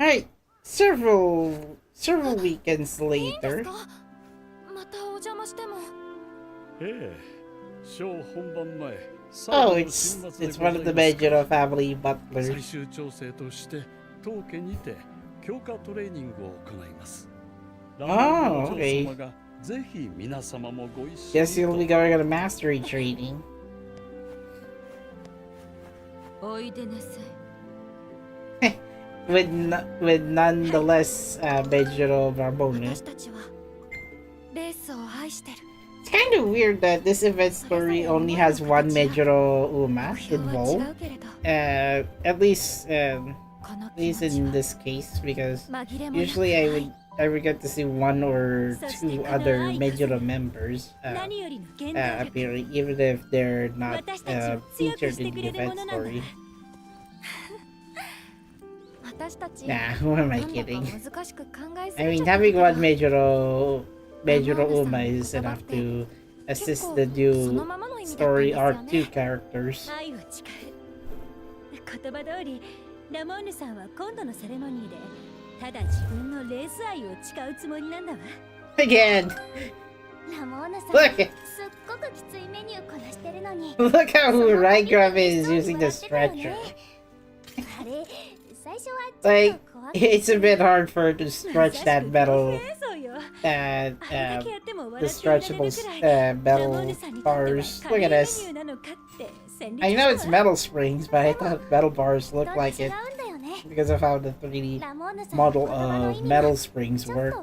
Alright, several weekends later. Oh, it's one of the Magica family butlers. Oh, okay. Guess you'll be going on a mastery training. with nonetheless Major Ramono. It's kind of weird that this event story only has one Major Uma involved. At least in this case, because usually I would get to see one or two other Major members appearing, even if they're not featured in the event story. Nah, who am I kidding? I mean, having one Major Uma is enough to assist the new story arc 2 characters. Again! Look how Rygram is using the stretcher. Like, it's a bit hard for her to stretch that metal, the stretchable metal bars. Look at this. I know it's metal springs, but I thought metal bars looked like it because of how the 3D model of metal springs work.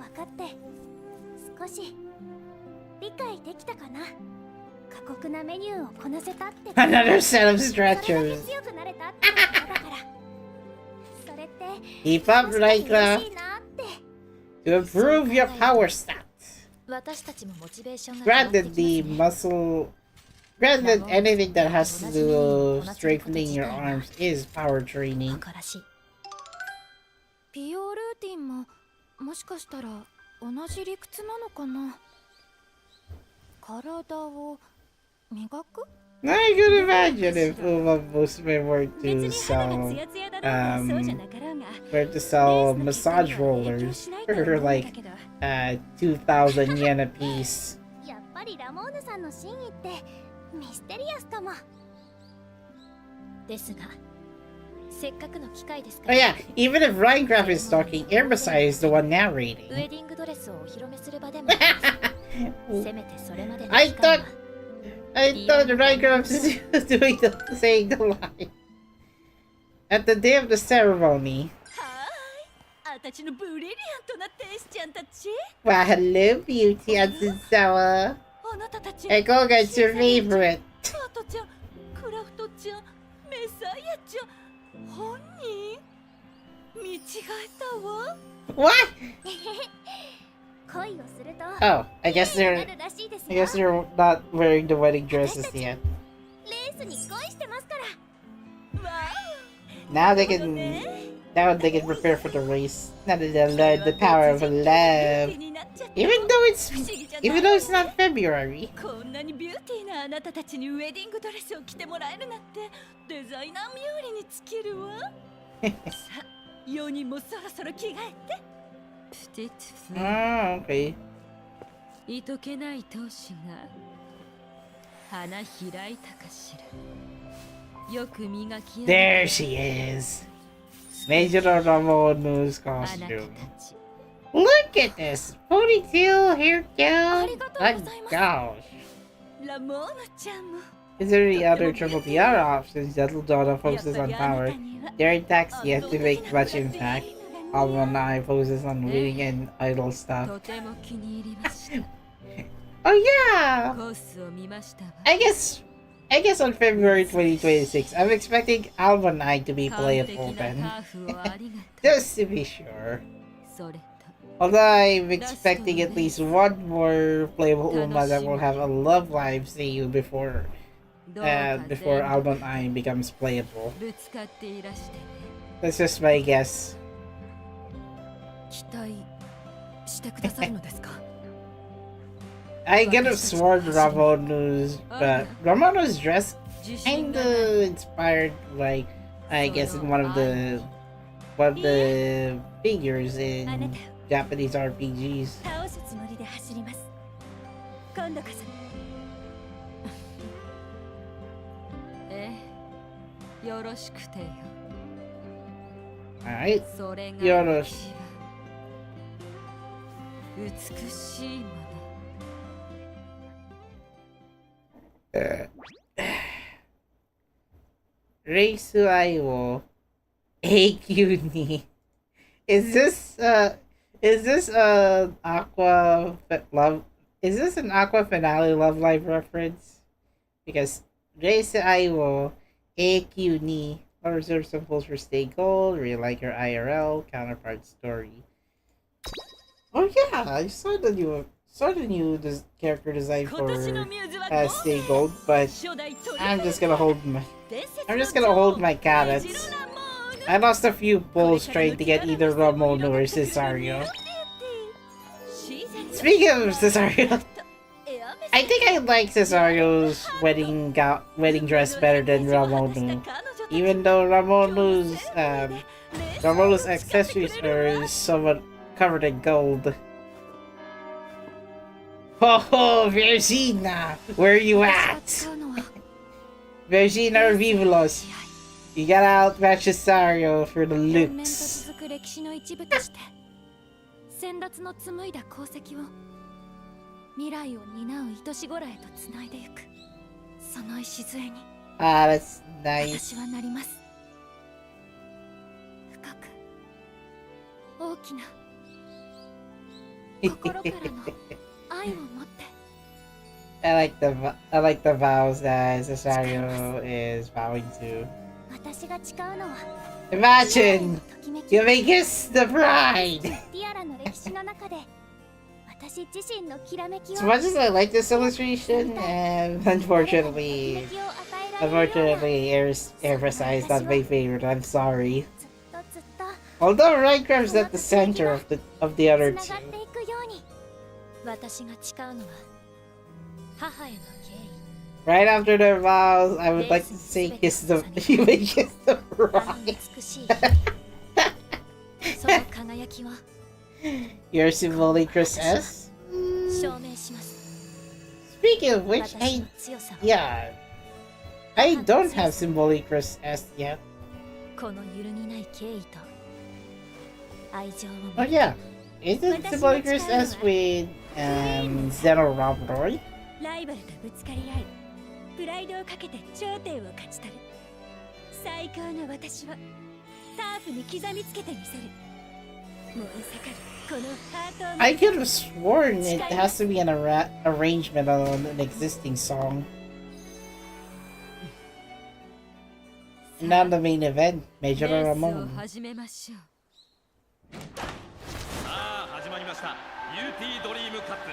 Another set of stretchers. Keep up, Raika, to improve your power stats. Granted, anything that has to do with strengthening your arms is power training. I could imagine if Umamusume were to sell massage rollers for like 2,000 yen a piece. Oh yeah, even if Rhinecraft is talking, Irmasai is the one narrating. I thought Rhinecraft is saying the line. At the day of the ceremony. Well, hello, Beauty and Suzawa. Hey, go get your favorite. What? Oh, I guess they're not wearing the wedding dresses yet. Now they can prepare for the race. Now that they learn the power of love. Even though it's not February. こんなにビューティーなあなたたちにウェディングドレスを着てもらえるなんてデザイナー冥利に尽きるわ。さあ、4人もそろそろ着替えて。プティットフ。Ah, okay. いとけない闘志が花開いたかしら。よく磨き上げ There she is. Major Ramonu's あなた costume. たち。 Look at this ponytail, hair down. My gosh. ラモーナちゃんも。 Is there any other triple tiara options that Donna focuses on power? Their attacks yet to make much impact. Almanac focuses on winning and idle stuff. とても気に入りました。 Oh yeah! コースを見ましたわ。I guess on February 2026, I'm expecting Almanac to be playable 完璧な then. ハーフをありがとう。 Just to be sure. それと Although I'm expecting at least one more playable Uma that will have a Love Live Seiyuu before どうか before 全部 Almanac becomes playable. ぶつかっていらしてね。 That's just my guess. 期待してくださるのですか。 I could have sworn Ramonu's dress kinda inspired, like, I guess in one of the figures in Japanese RPGs. 倒すつもりで走ります。今度こそ。ええ、よろしくてよ。 Alright. それがよろし美しいもの。 Reisu Aiwo AQ ni. Is this Aqua Love? Is this an Aqua Finale Love Live reference? Because Reisu Aiwo AQ ni. I'll reserve some pulls for Stay Gold. Really like your IRL counterpart story. Oh yeah, I saw the new character design for Stay Gold, but I'm just gonna hold my carrots. I lost a few pulls trying to get either Ramono or Cesario. Speaking of Cesario, I think I like Cesario's wedding dress better than Ramono. Even though Ramono's accessories are somewhat covered in gold. Oh, Virginia! Where are you at? Virginia or Vivelos? You gotta outmatch Cesario for the looks. 続く歴史の一部として先達の紡いだ功績を未来を担う愛し子らへとつないでゆくその礎に Ah, that's nice. 私はなります。深く大きな心からの愛を持って I like the vows that Cesario is vowing to. 私が誓うのは Imagine you may kiss the bride. ティアラの歴史の中で私自身のきらめきを As much as I like this illustration, and unfortunately, Air is not my favorite. I'm sorry. ずっとずっと Although Minecraft's at the center of the other つな two. がっていくように私が誓うのは母への敬意 Right after their vows, I would like to say you may kiss the あの bride. 美しいその輝きを Your symbolic Chris S. 証明します Speaking of which, 私の強さを yeah, I don't have symbolic Chris S yet. この揺るぎない敬意と愛情を Oh yeah, isn't symbolic Chris S with Zeno Robroy? ライバルとぶつかり合いプライドをかけて頂点を勝ち取る最高の私をターフに刻みつけてみせる燃え盛るこのハートを I could have sworn it has to be an arrangement on an existing song. Not the main event, Major レースを Ramon. 始めましょう。さあ始まりましたビューティードリームカップ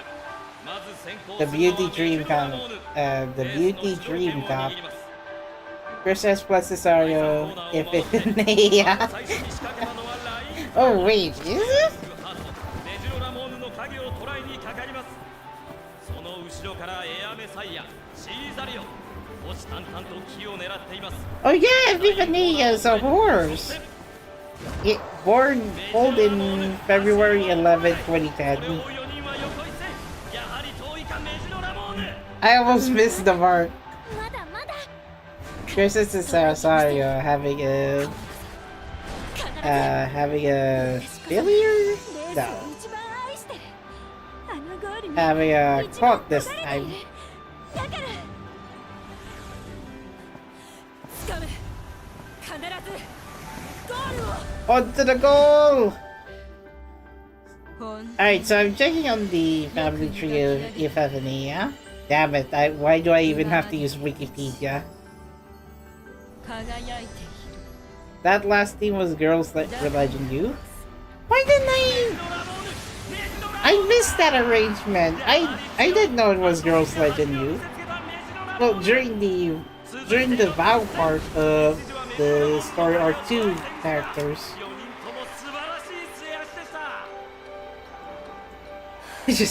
まず先行 The Beauty Dream Cup. The Beauty Dream Cup Chris S plus Cesario, if it's yeah. Oh wait, is it? メジロラモーヌの影を捕らえにかかります。その後ろからエアメサイア、シーザリオン、虎視眈々と木を狙っています。Oh yeah, Vivanilla is a horse. It born old in February 11, 2010. I almost missed the mark. まだまだ Chris is Cesario having a failure? No. 一番愛してるあのゴールに Having a caught this time. だから掴む必ずゴールを On to the goal! ほん Alright, so I'm checking on the family tree of Iphigenia. Damn it, why do I even have to use Wikipedia? 輝いている That last team was Girls Legend U? Why didn't I missed that arrangement. I didn't know it was Girls Legend U. Well, during the vow part of the story are two characters. 4人とも素晴らしい制圧でした。 It just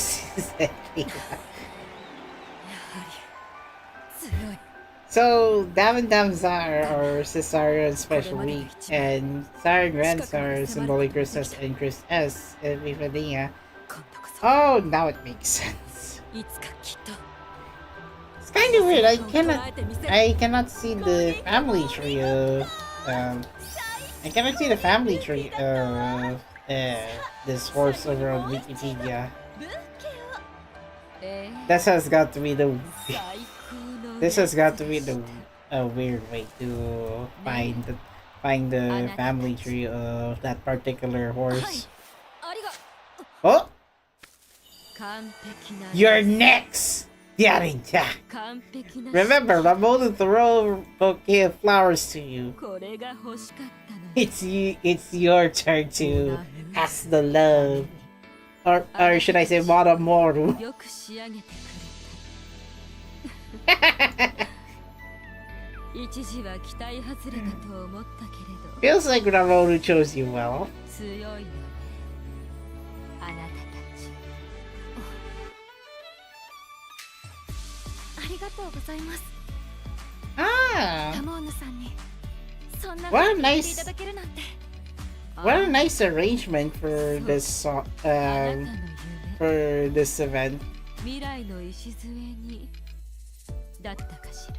said So, Dam and Damzar are Cesario and Special Week, and Sarah and Rans are Symbolic Chris S and Chris S and Vivania. Oh, now it makes sense. いつかきっと It's kind of weird. I cannot see the family tree of I cannot see the family tree of this horse over on Wikipedia. え This has got to be the 最高の this has got to be the a weird way to find the family tree of that particular horse. ありが Oh, 完璧な you're next, Yarinja. 完璧な Remember, I'm going to throw a bouquet of flowers to you. これが欲しかったの It's your turn to ask the love, or should I say, Matamoru? よく仕上げてくれた一時は期待外れかと思ったけれど Feels like Ramoru chose you well. 強いのねあなたたちありがとうございます Ah, タモーヌさんにそんな What a 風に言って nice- いただけるなんて what a nice arrangement for this あなたの夢 for this event. 未来の礎にだったかしら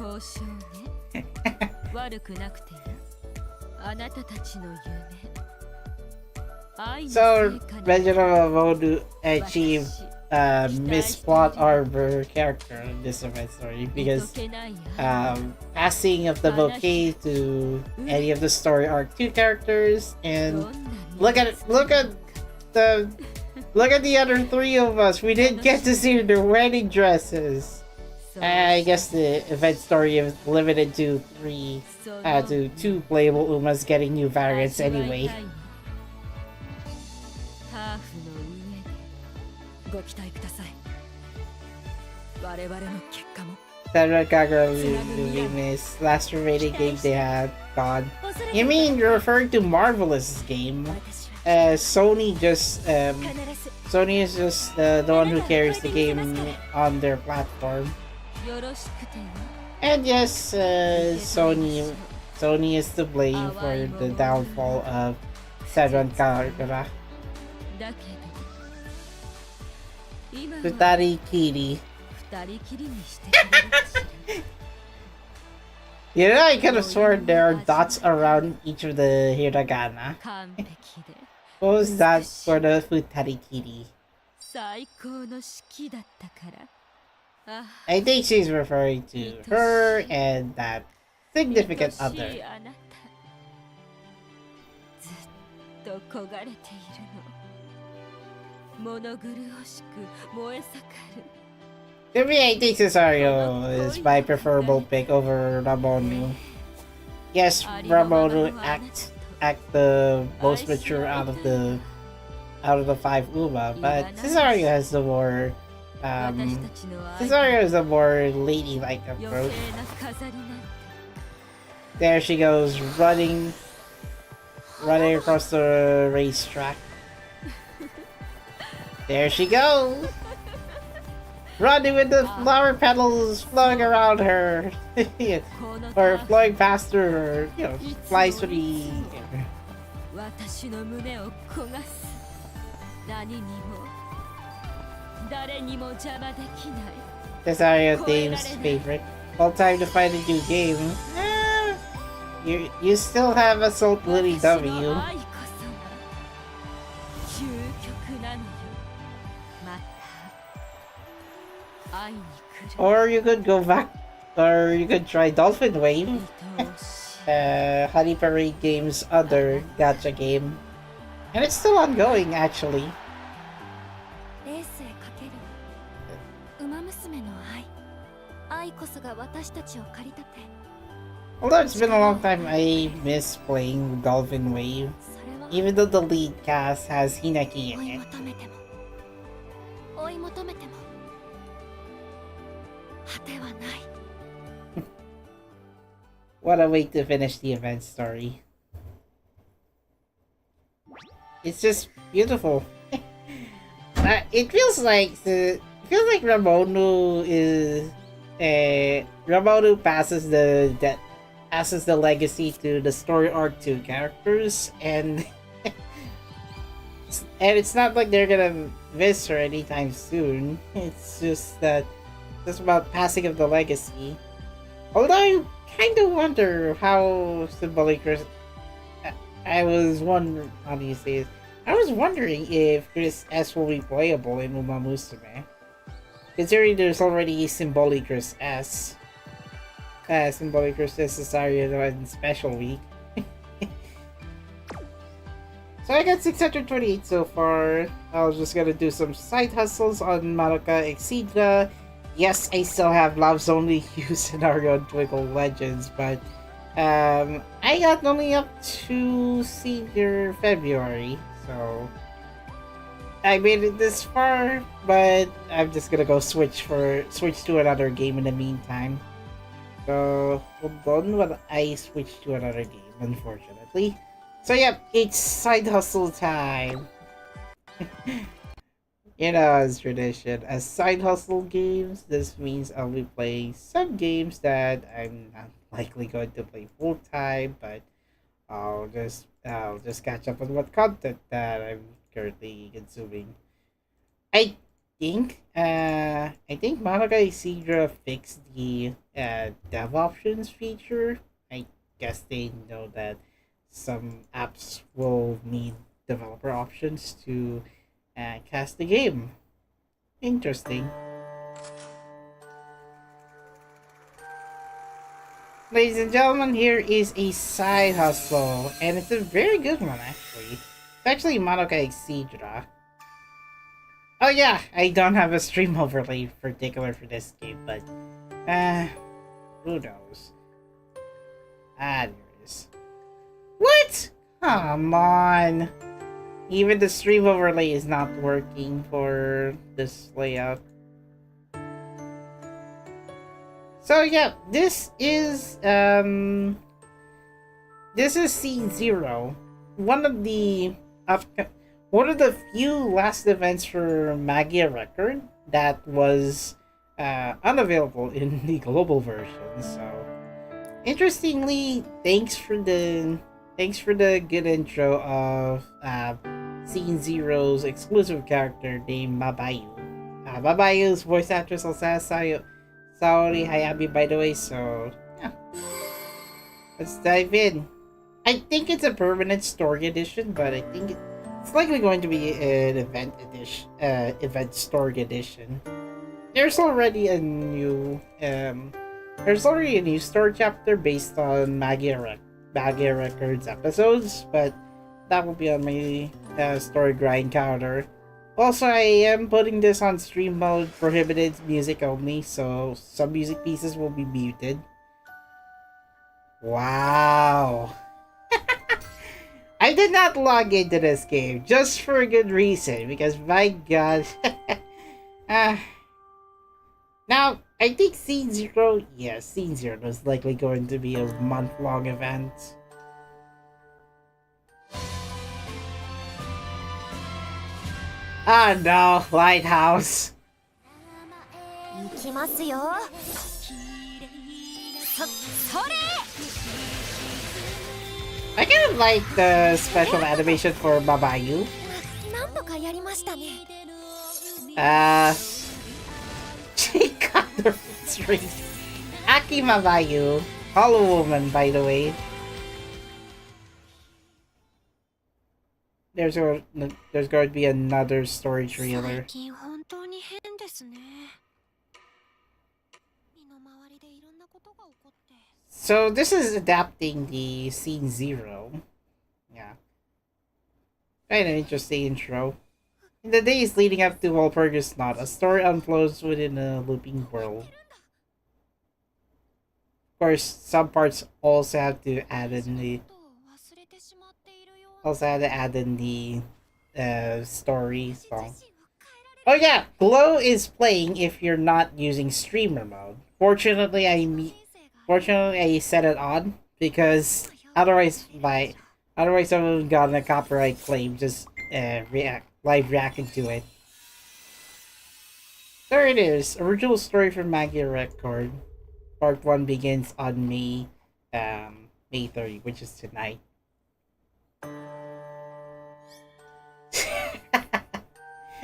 交渉ね悪くなくていいあなたたちの夢愛の So, 成果に Reginald Modu achieved Miss Plot Arbor character in this event story because 解けないや passing of the bouquet to any of the story arc 2 characters, ど and んな look at the other 3 of us. We didn't get to see their wedding dresses. そう I guess the event story is limited to 3 to 2 playable Umas getting new variants 味わい anyway. たいのターフの上でご期待ください我々の結果も Senran Kagura Miss last remaining game they had gone. You mean you're referring to Marvelous game? 私は Sony just 必ず Sony is just the one who carries the game on their platform. よろしくてよ And yes, Sony is to blame for the downfall of Senran Kagura. だけど今は Futari Kiri. 二人きりにしてくれるかしら You know, I could have sworn there are dots around each of the hiragana. 完璧で What was that for the Futari Kiri? 最高の式だったからあ I think she's referring to her and that significant 愛し other. いあなたずっと焦がれているの物苦しく燃え盛る To me, I think Cesario is my preferable pick over Ramonu. Yes, Ramonu act the most mature out of the 5 Uma, but Cesario has the more Cesario is a more ladylike approach. There she goes, running across the racetrack. There she goes! Running with the flower petals flowing around her. Or flowing past her, or, you know, flies through the air. Cesario Dame's favorite. Well, time to find a new game. You still have Assault Lily W. Or you could go back, or you could try Dolphin Wave. Honey Parade Game's other gacha game. And it's still ongoing, actually. Although it's been a long time, I miss playing Dolphin Wave. Even though the lead cast has Hinaki in it. What a way to finish the event story. It's just beautiful. It feels like Ramono is Ramono passes the legacy to the story arc to characters, and and it's not like they're gonna miss her anytime soon. It's just that it's about passing of the legacy. Although I kind of wonder how symbolic. I was wondering if Chris S will be playable in Umamusume, considering there's already Symbolic Chris S. Symbolic Chris S Cesario in Special Week. So I got 628 so far. I was just gonna do some side hustles on Madoka Exedra. Yes, I still have Love's Only You scenario on Twinkle Legends, but I got only up to Senior February, so I made it this far, but I'm just gonna go switch to another game in the meantime. So hold on while I switch to another game, unfortunately. So yep, it's side hustle time. You know, as tradition, as side hustle games, this means I'll be playing some games that I'm not likely going to play full time, but I'll just catch up on what content that I'm currently consuming. I think Madoka Exedra fixed the dev options feature. I guess they know that some apps will need developer options to cast the game. Interesting. Ladies and gentlemen, here is a side hustle, and it's a very good one actually. It's actually Madoka Exedra. Oh yeah, I don't have a stream overlay particular for this game, but who knows? There is. What? Come on. Even the stream overlay is not working for this layout. So yeah, this is Scene 0. One of the few last events for Magia record that was unavailable in the global version. So interestingly, thanks for the good intro of Scene Zero's exclusive character named Mabayu. Mabayu's voice actress Saori Hayabi, by the way, so yeah. Let's dive in. I think it's a permanent story edition, but I think it's likely going to be an event story edition. There's already a new story chapter based on Magia Records episodes, but that will be on my story grind counter. Also, I am putting this on stream mode, prohibited music only, so some music pieces will be muted. Wow. I did not log into this game just for a good reason, because my god. Now, I think Scene Zero, yeah, Scene Zero is likely going to be a month-long event. Ah no, Lighthouse. 行きますよ。それ。 I kind of like the special animation for Babayu. なんとかやりましたね。She got the strings. Aki Mabayu, Hollow Woman, by the way. There's going to be another story trailer. 最近本当に変ですね。身の回りでいろんなことが起こって。 So this is adapting the Scene Zero. Yeah. Quite an interesting intro. In the days leading up to Walpurgis Knot, a story unfolds within a looping world. Of course, some parts also have to add in the story song. Oh yeah, Glow is playing if you're not using streamer mode. Fortunately, I set it on because otherwise I would have gotten a copyright claim just live reacting to it. There it is, original story from Magia record. Part 1 begins on May 30, which is tonight.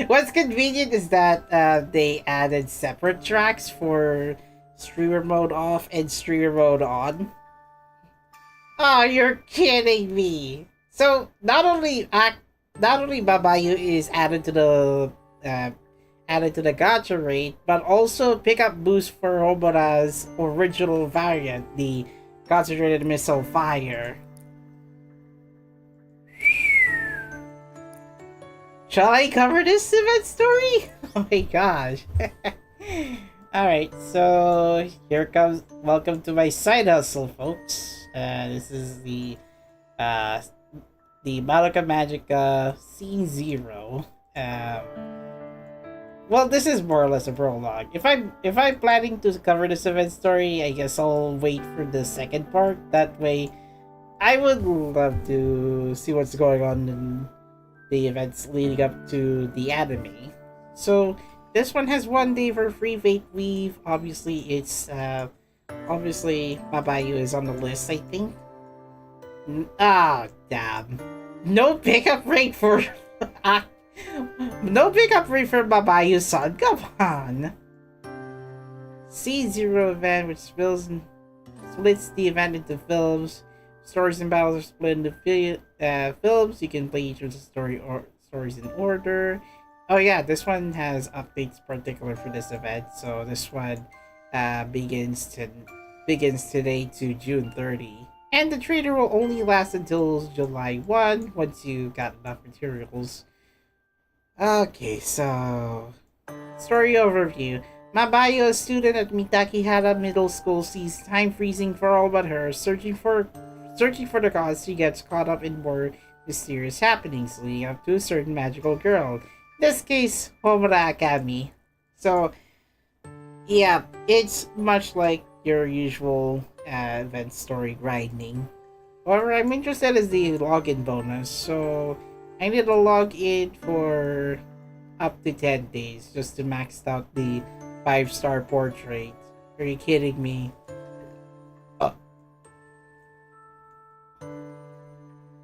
What's convenient is that they added separate tracks for streamer mode off and streamer mode on. Oh, you're kidding me! So not only Babayu is added to the gacha rate, but also pickup boost for Homura's original variant, the concentrated missile fire. Shall I cover this event story? Oh my gosh. Alright, so here comes, welcome to my side hustle, folks. This is the Madoka Magica Scene Zero. Well, this is more or less a prologue. If I'm planning to cover this event story, I guess I'll wait for the second part. That way, I would love to see what's going on in the events leading up to the anime. So this one has 1 day for free Fate Weave. Obviously, it's obviously Babayu is on the list, I think. Damn. No pickup rate for no pickup rate for Babayu-san. Come on. C0 event, which splits the event into films. Stories and battles are split into films. You can play each of the stories in order. Oh yeah, this one has updates particular for this event. So this one begins today to June 30. And the trader will only last until July 1 once you got enough materials. Okay, so story overview. Mabayo, a student at Mitakihara Middle School, sees time freezing for all but her. Searching for the cause, she gets caught up in more mysterious happenings leading up to a certain magical girl. In this case, Homura Akami. So, yeah, it's much like your usual event story grinding. However, I'm interested in the login bonus, so I need to log in for up to 10 days just to max out the 5-star portrait. Are you kidding me?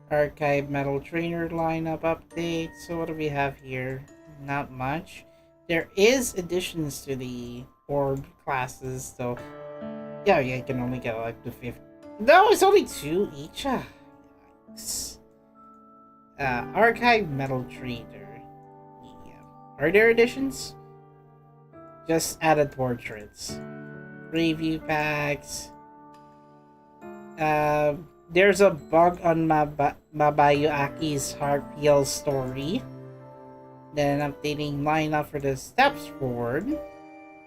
Archive Metal Trainer lineup update. So what do we have here? Not much. There is additions to the orb classes, so yeah, you can only get like the 50. No, it's only 2 each. Yikes. Archive Metal Trader. Yeah. Are there additions? Just added portraits. Preview packs. There's a bug on Mabayu Aki's Heart story. Then updating lineup for the steps forward.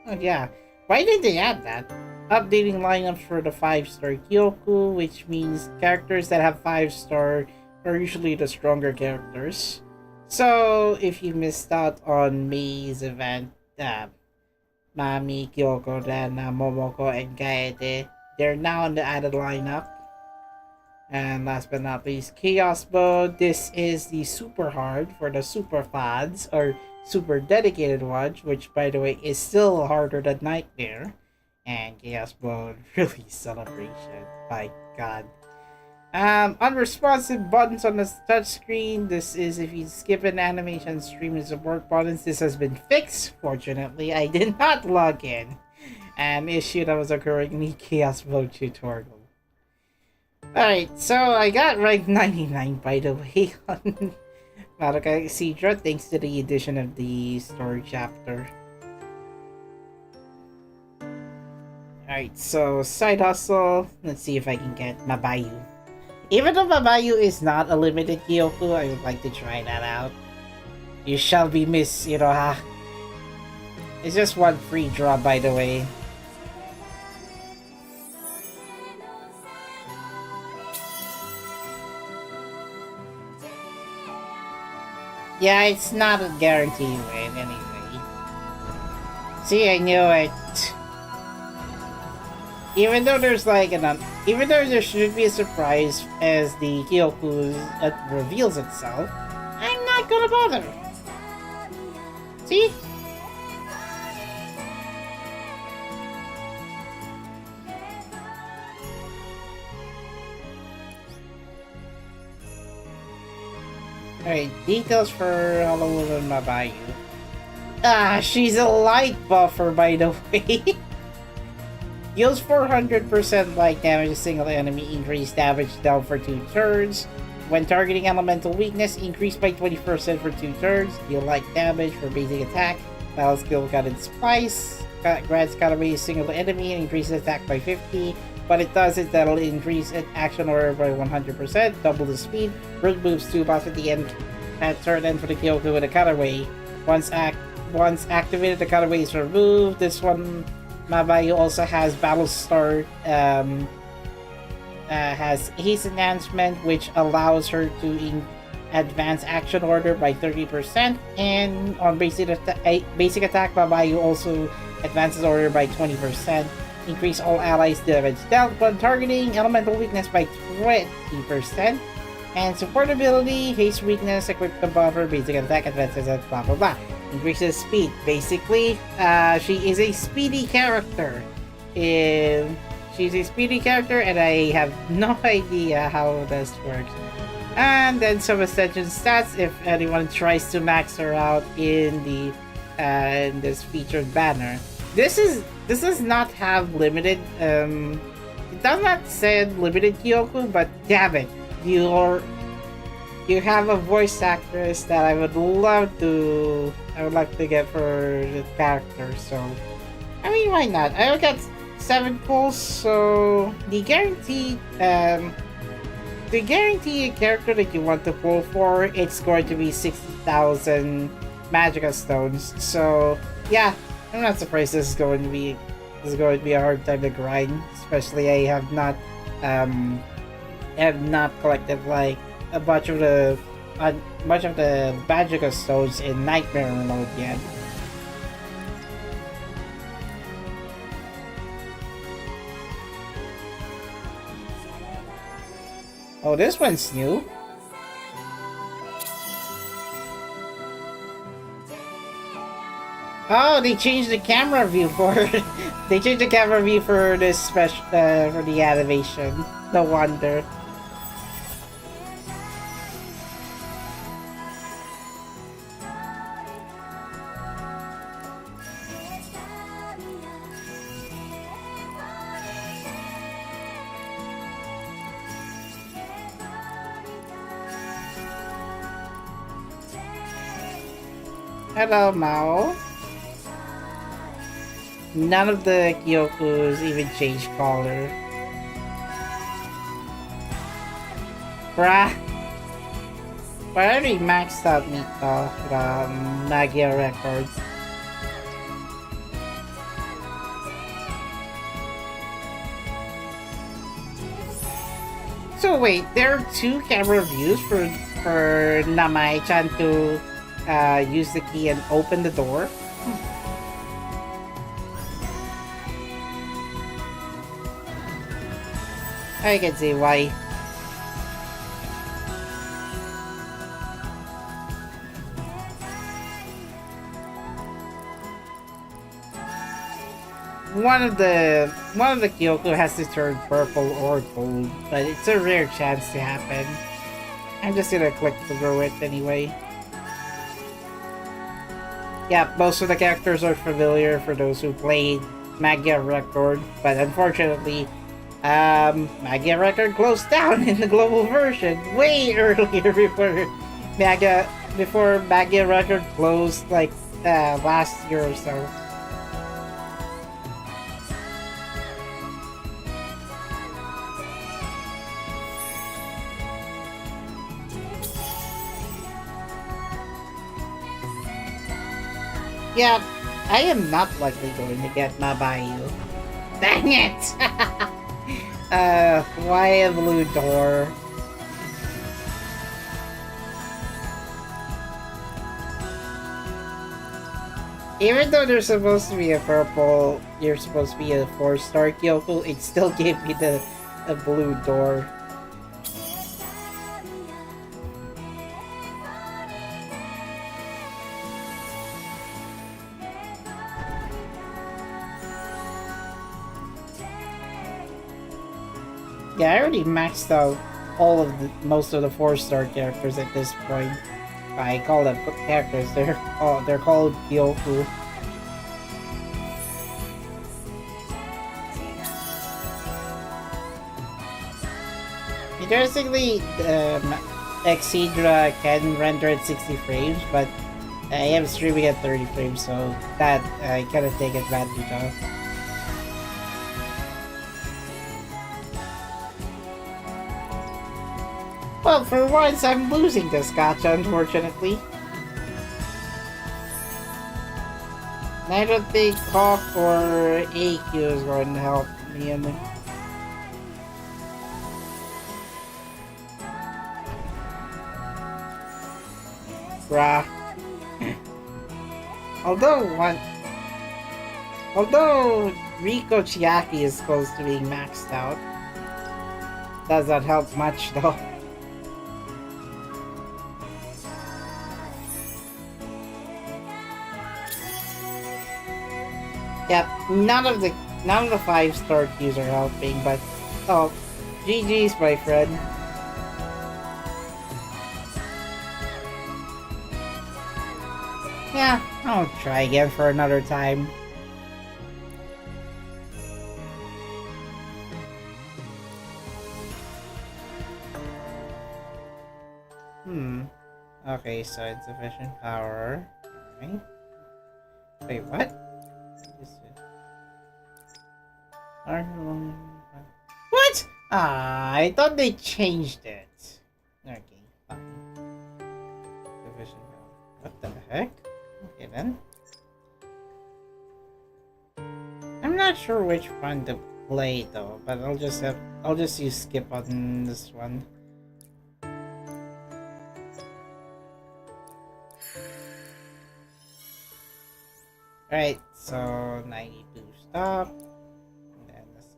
Oh yeah, why didn't they add that? Updating lineup for the 5-star Kyoku, which means characters that have 5-star are usually the stronger characters. So if you missed out on May's event, Mami, Kyoko, Rana, Momoko, and Kaede. They're now in the added lineup. And last but not least, Chaos Mode. This is the super hard for the super fans or super dedicated ones, which by the way is still harder than Nightmare. And Chaos Mode, really celebration. My god. Unresponsive buttons on the touchscreen. This is if you skip an animation stream and support buttons. This has been fixed. Fortunately, I did not log in. An issue that was occurring in the Chaos Mode tutorial. Alright, so I got rank 99 by the way on Madoka Exedra thanks to the addition of the story chapter. Alright, so side hustle. Let's see if I can get Mabayu. Even though Mabayu is not a limited Kyoku, I would like to try that out. You shall be missed, Iroha. It's just one free draw, by the way. Yeah, it's not a guarantee win anyway. See, I knew it. Even though there's like even though there should be a surprise as the Kyoku reveals itself, I'm not gonna bother. See? Alright, details for Halloween Mabayu. Ah, she's a light buffer by the way. Deals 400% light damage to a single enemy, increased damage down for 2 turns. When targeting elemental weakness, increased by 20% for 2 turns. Deal light damage for basic attack. Battle skill got in Splice. Grants Katamari a single enemy and increases attack by 50. What it does is that'll increase action order by 100%, double the speed. Root moves 2 buffs at the end at turn end for the Kyoku with a cutaway. Once activated, the cutaway is removed. This one Mabayu also has Battlestar, has haste enhancement, which allows her to advance action order by 30%, and on basic attack, Mabayu also advances order by 20%. Increase all allies' damage dealt when targeting elemental weakness by 20%. And support ability, haste weakness, equip the buffer, basic attack, advances, and blah blah blah. Increases speed. Basically, she is a speedy character. She's a speedy character, and I have no idea how this works. And then some ascension stats if anyone tries to max her out in the in this featured banner. This does not have limited. It does not say limited Kyoku, but damn it, you have a voice actress that I would like to get for the character. So I mean, why not? I will get 7 pulls. So the guaranteed character that you want to pull for, it's going to be 60,000 Magica stones. So yeah, I'm not surprised this is going to be a hard time to grind. Especially I have not collected like a bunch of the Magica stones in Nightmare mode yet. Oh, this one's new. Oh, they changed the camera view for this special for the animation. No wonder. Hello, Mao. None of the Kyokus even changed color. Bruh. I already maxed out the Magia records. So wait, there are 2 camera views for Namae-chan to use the key and open the door? I can see why. One of the Kyoko has to turn purple or gold, but it's a rare chance to happen. I'm just gonna click through it anyway. Yeah, most of the characters are familiar for those who played Magia Record, but unfortunately, Magia Record closed down in the global version way earlier before Magia Record closed like last year or so. Yeah, I am not likely going to get Mabayu. Dang it! Why a blue door? Even though there's supposed to be a purple, you're supposed to be a 4-star Kyoko, it still gave me the blue door. Yeah, I already maxed out most of the 4-star characters at this point. I call them characters. They're called Kyoku. Interestingly, Exedra can render at 60 frames, but I am streaming at 30 frames, so that I kind of take advantage of. Well, for once, I'm losing this gacha, unfortunately. I don't think Hawk or AQ is going to help me in there. Bruh. Although Riko Chiaki is close to being maxed out, does not help much though. Yep, none of the 5-star queues are helping, but oh, GG's, my friend. Yeah, I'll try again for another time. Okay, so insufficient power. Okay. Wait, what? What? Ah, I thought they changed it. Okay, fine. What the heck? Okay then. I'm not sure which one to play though, but I'll just use skip on this one. Alright, so 92 stop. And then this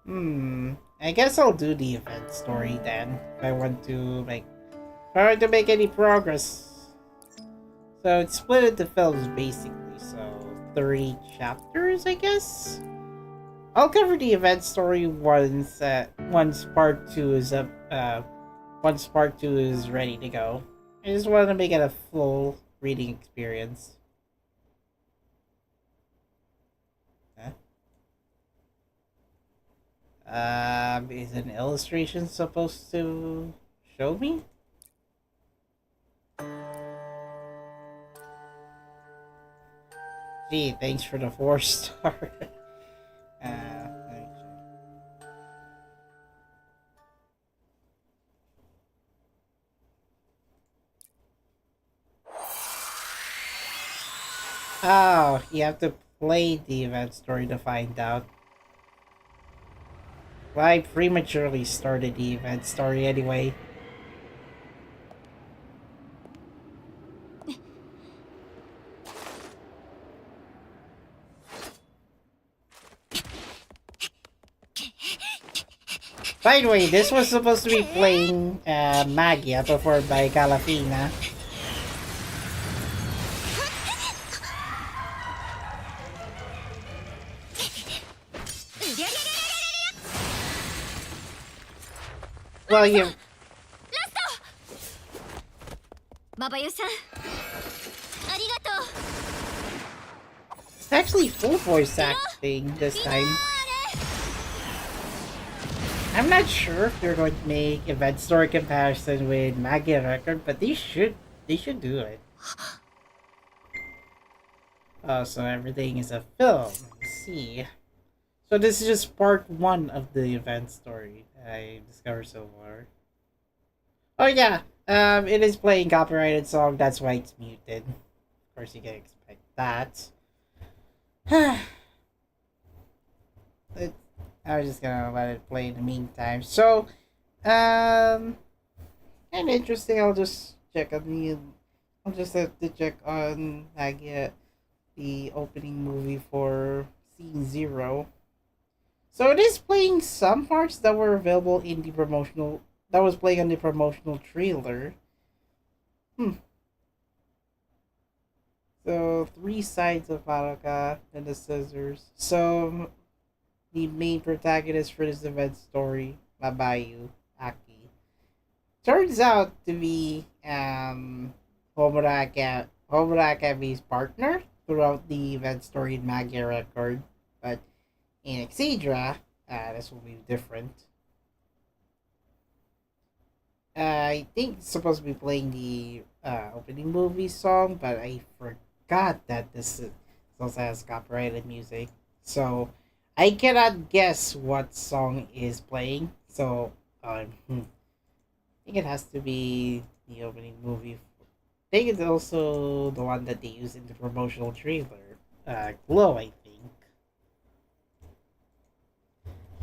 time. I guess I'll do the event story then. If I want to make any progress. So it's split into films basically, so 3 chapters, I guess. I'll cover the event story once part 2 is up. Once part 2 is ready to go. I just want to make it a full reading experience. Is an illustration supposed to show me? Gee, thanks for the 4-star. Let me check. Oh, you have to play the event story to find out. Well, I prematurely started the event story anyway. By the way, this was supposed to be playing Magia performed by Calafina. Well, you. マバユさん、ありがとう。 It's actually full voice acting this time. I'm not sure if they're going to make event story comparison with Magia record, but they should do it. Oh, so everything is a film. I see. So this is just part 1 of the event story I discovered so far. Oh yeah, it is playing copyrighted song, that's why it's muted. Of course you can expect that. I was just gonna let it play in the meantime. So, kind of interesting. I'll just check on the. I'll just have to check on Magia, the opening movie for Scene 0. So it is playing some parts that were available in the promotional. That was playing on the promotional trailer. So 3 sides of Madoka and the scissors. So the main protagonist for this event story, Mabayu Aki, turns out to be Homurakabe's partner throughout the event story in Magia record, but in Exedra, this will be different. I think it's supposed to be playing the opening movie song, but I forgot that this also has copyrighted music. So I cannot guess what song is playing. So I think it has to be the opening movie. I think it's also the one that they use in the promotional trailer. Glow, I think.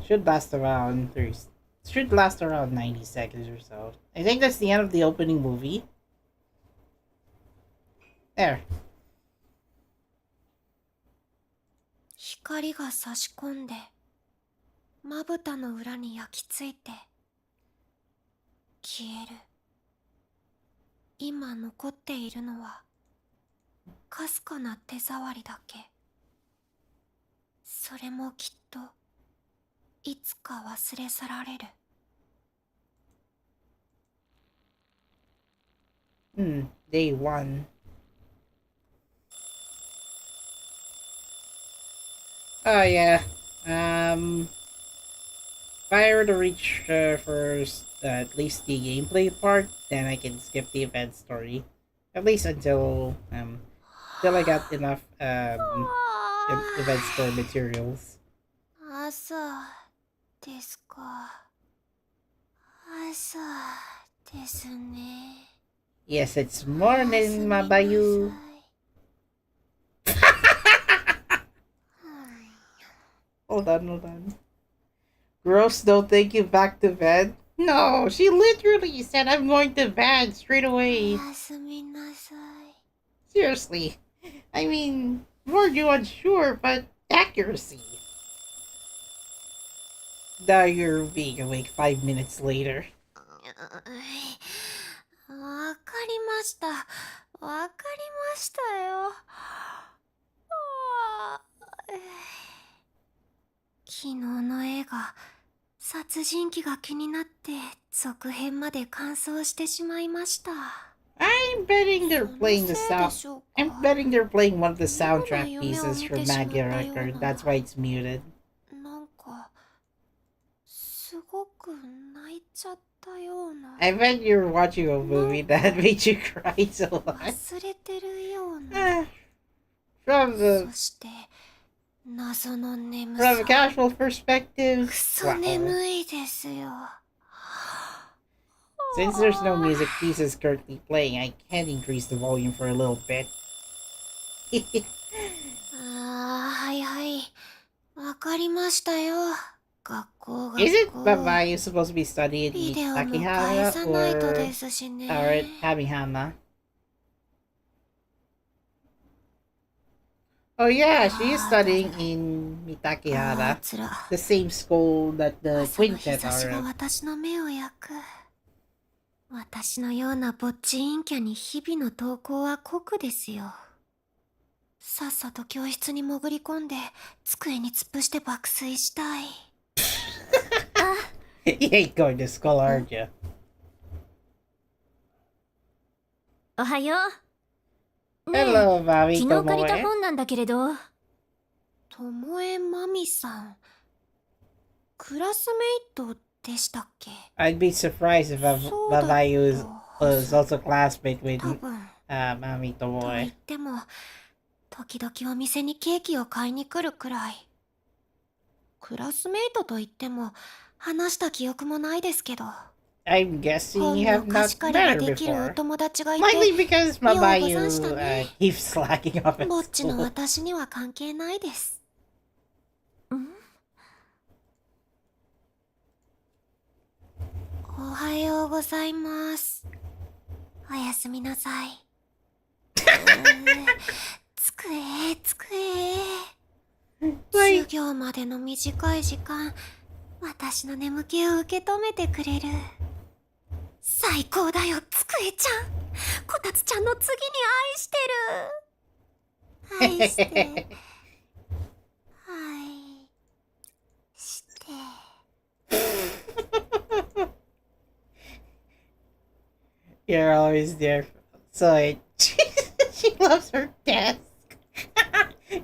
Should last around 90 seconds or so. I think that's the end of the opening movie. There. 光が差し込んでまぶたの裏に焼き付いて消える。今残っているのはかすかな手触りだけ。それもきっといつか忘れ去られる。Day 1. Oh yeah. If I were to reach first at least the gameplay part, then I can skip the event story. At least until I got enough event story materials. 朝ですか。朝ですね。 Yes, it's morning, Mabayu. Hold on. Gross, don't take you back to bed? No, she literally said I'm going to bed straight away. おやすみなさい。 Seriously. I mean, weren't you unsure, but accuracy. Now you're being awake 5 minutes later. わかりました。わかりましたよ。昨日の映画、殺人鬼が気になって続編まで完走してしまいました。I'm betting they're playing one of the soundtrack pieces from Magia record. That's why it's muted. なんかすごく泣いちゃったような。 I bet you're watching a movie that made you cry so much. 忘れてるような。 From そして謎の眠 a さ。 casual perspective, クソ眠いですよ。 Since there's no music pieces currently playing, I can increase the volume for a little bit. はいはい。わかりましたよ。学校が。 Is it Babayu supposed to be studying ビデオも返 Takehara さないと or ですしね。Hamihama? Oh yeah, she is studying in Mitakihara, つら the same school that the 朝の日 quintet 差し are が at. 私の目を焼く。私のようなぼっち陰キャに日々の登校は酷ですよ。さっさと教室に潜り込んで机に突っ伏して爆睡したい。You ain't going to school, aren't you? おはよう。ねえ、 Hello, Mami 昨日借りた Tomoe. 本なんだけれど。ともえまみさん。クラスメイトでしたっけ？ I'd be surprised if Babayu was also classmate with 多分。 Mami と言 Tomoe. っても、時々お店にケーキを買いに来るくらい。クラスメイトと言っても、話した記憶もないですけど。 I'm guessing 本 you の have 貸し not 借りが met her できるお before. 友達がいて、 Likely because ようござん Babayu したね。 keeps slacking off ぼっ at ちの school. 私には関係ないです。おはようございます。おやすみなさい。机。授業までの短い時間、私の眠気を受け止めてくれる。最高だよ、机ちゃん。こたつちゃんの次に愛してる。愛して。愛して。You're always there. So she loves her desk.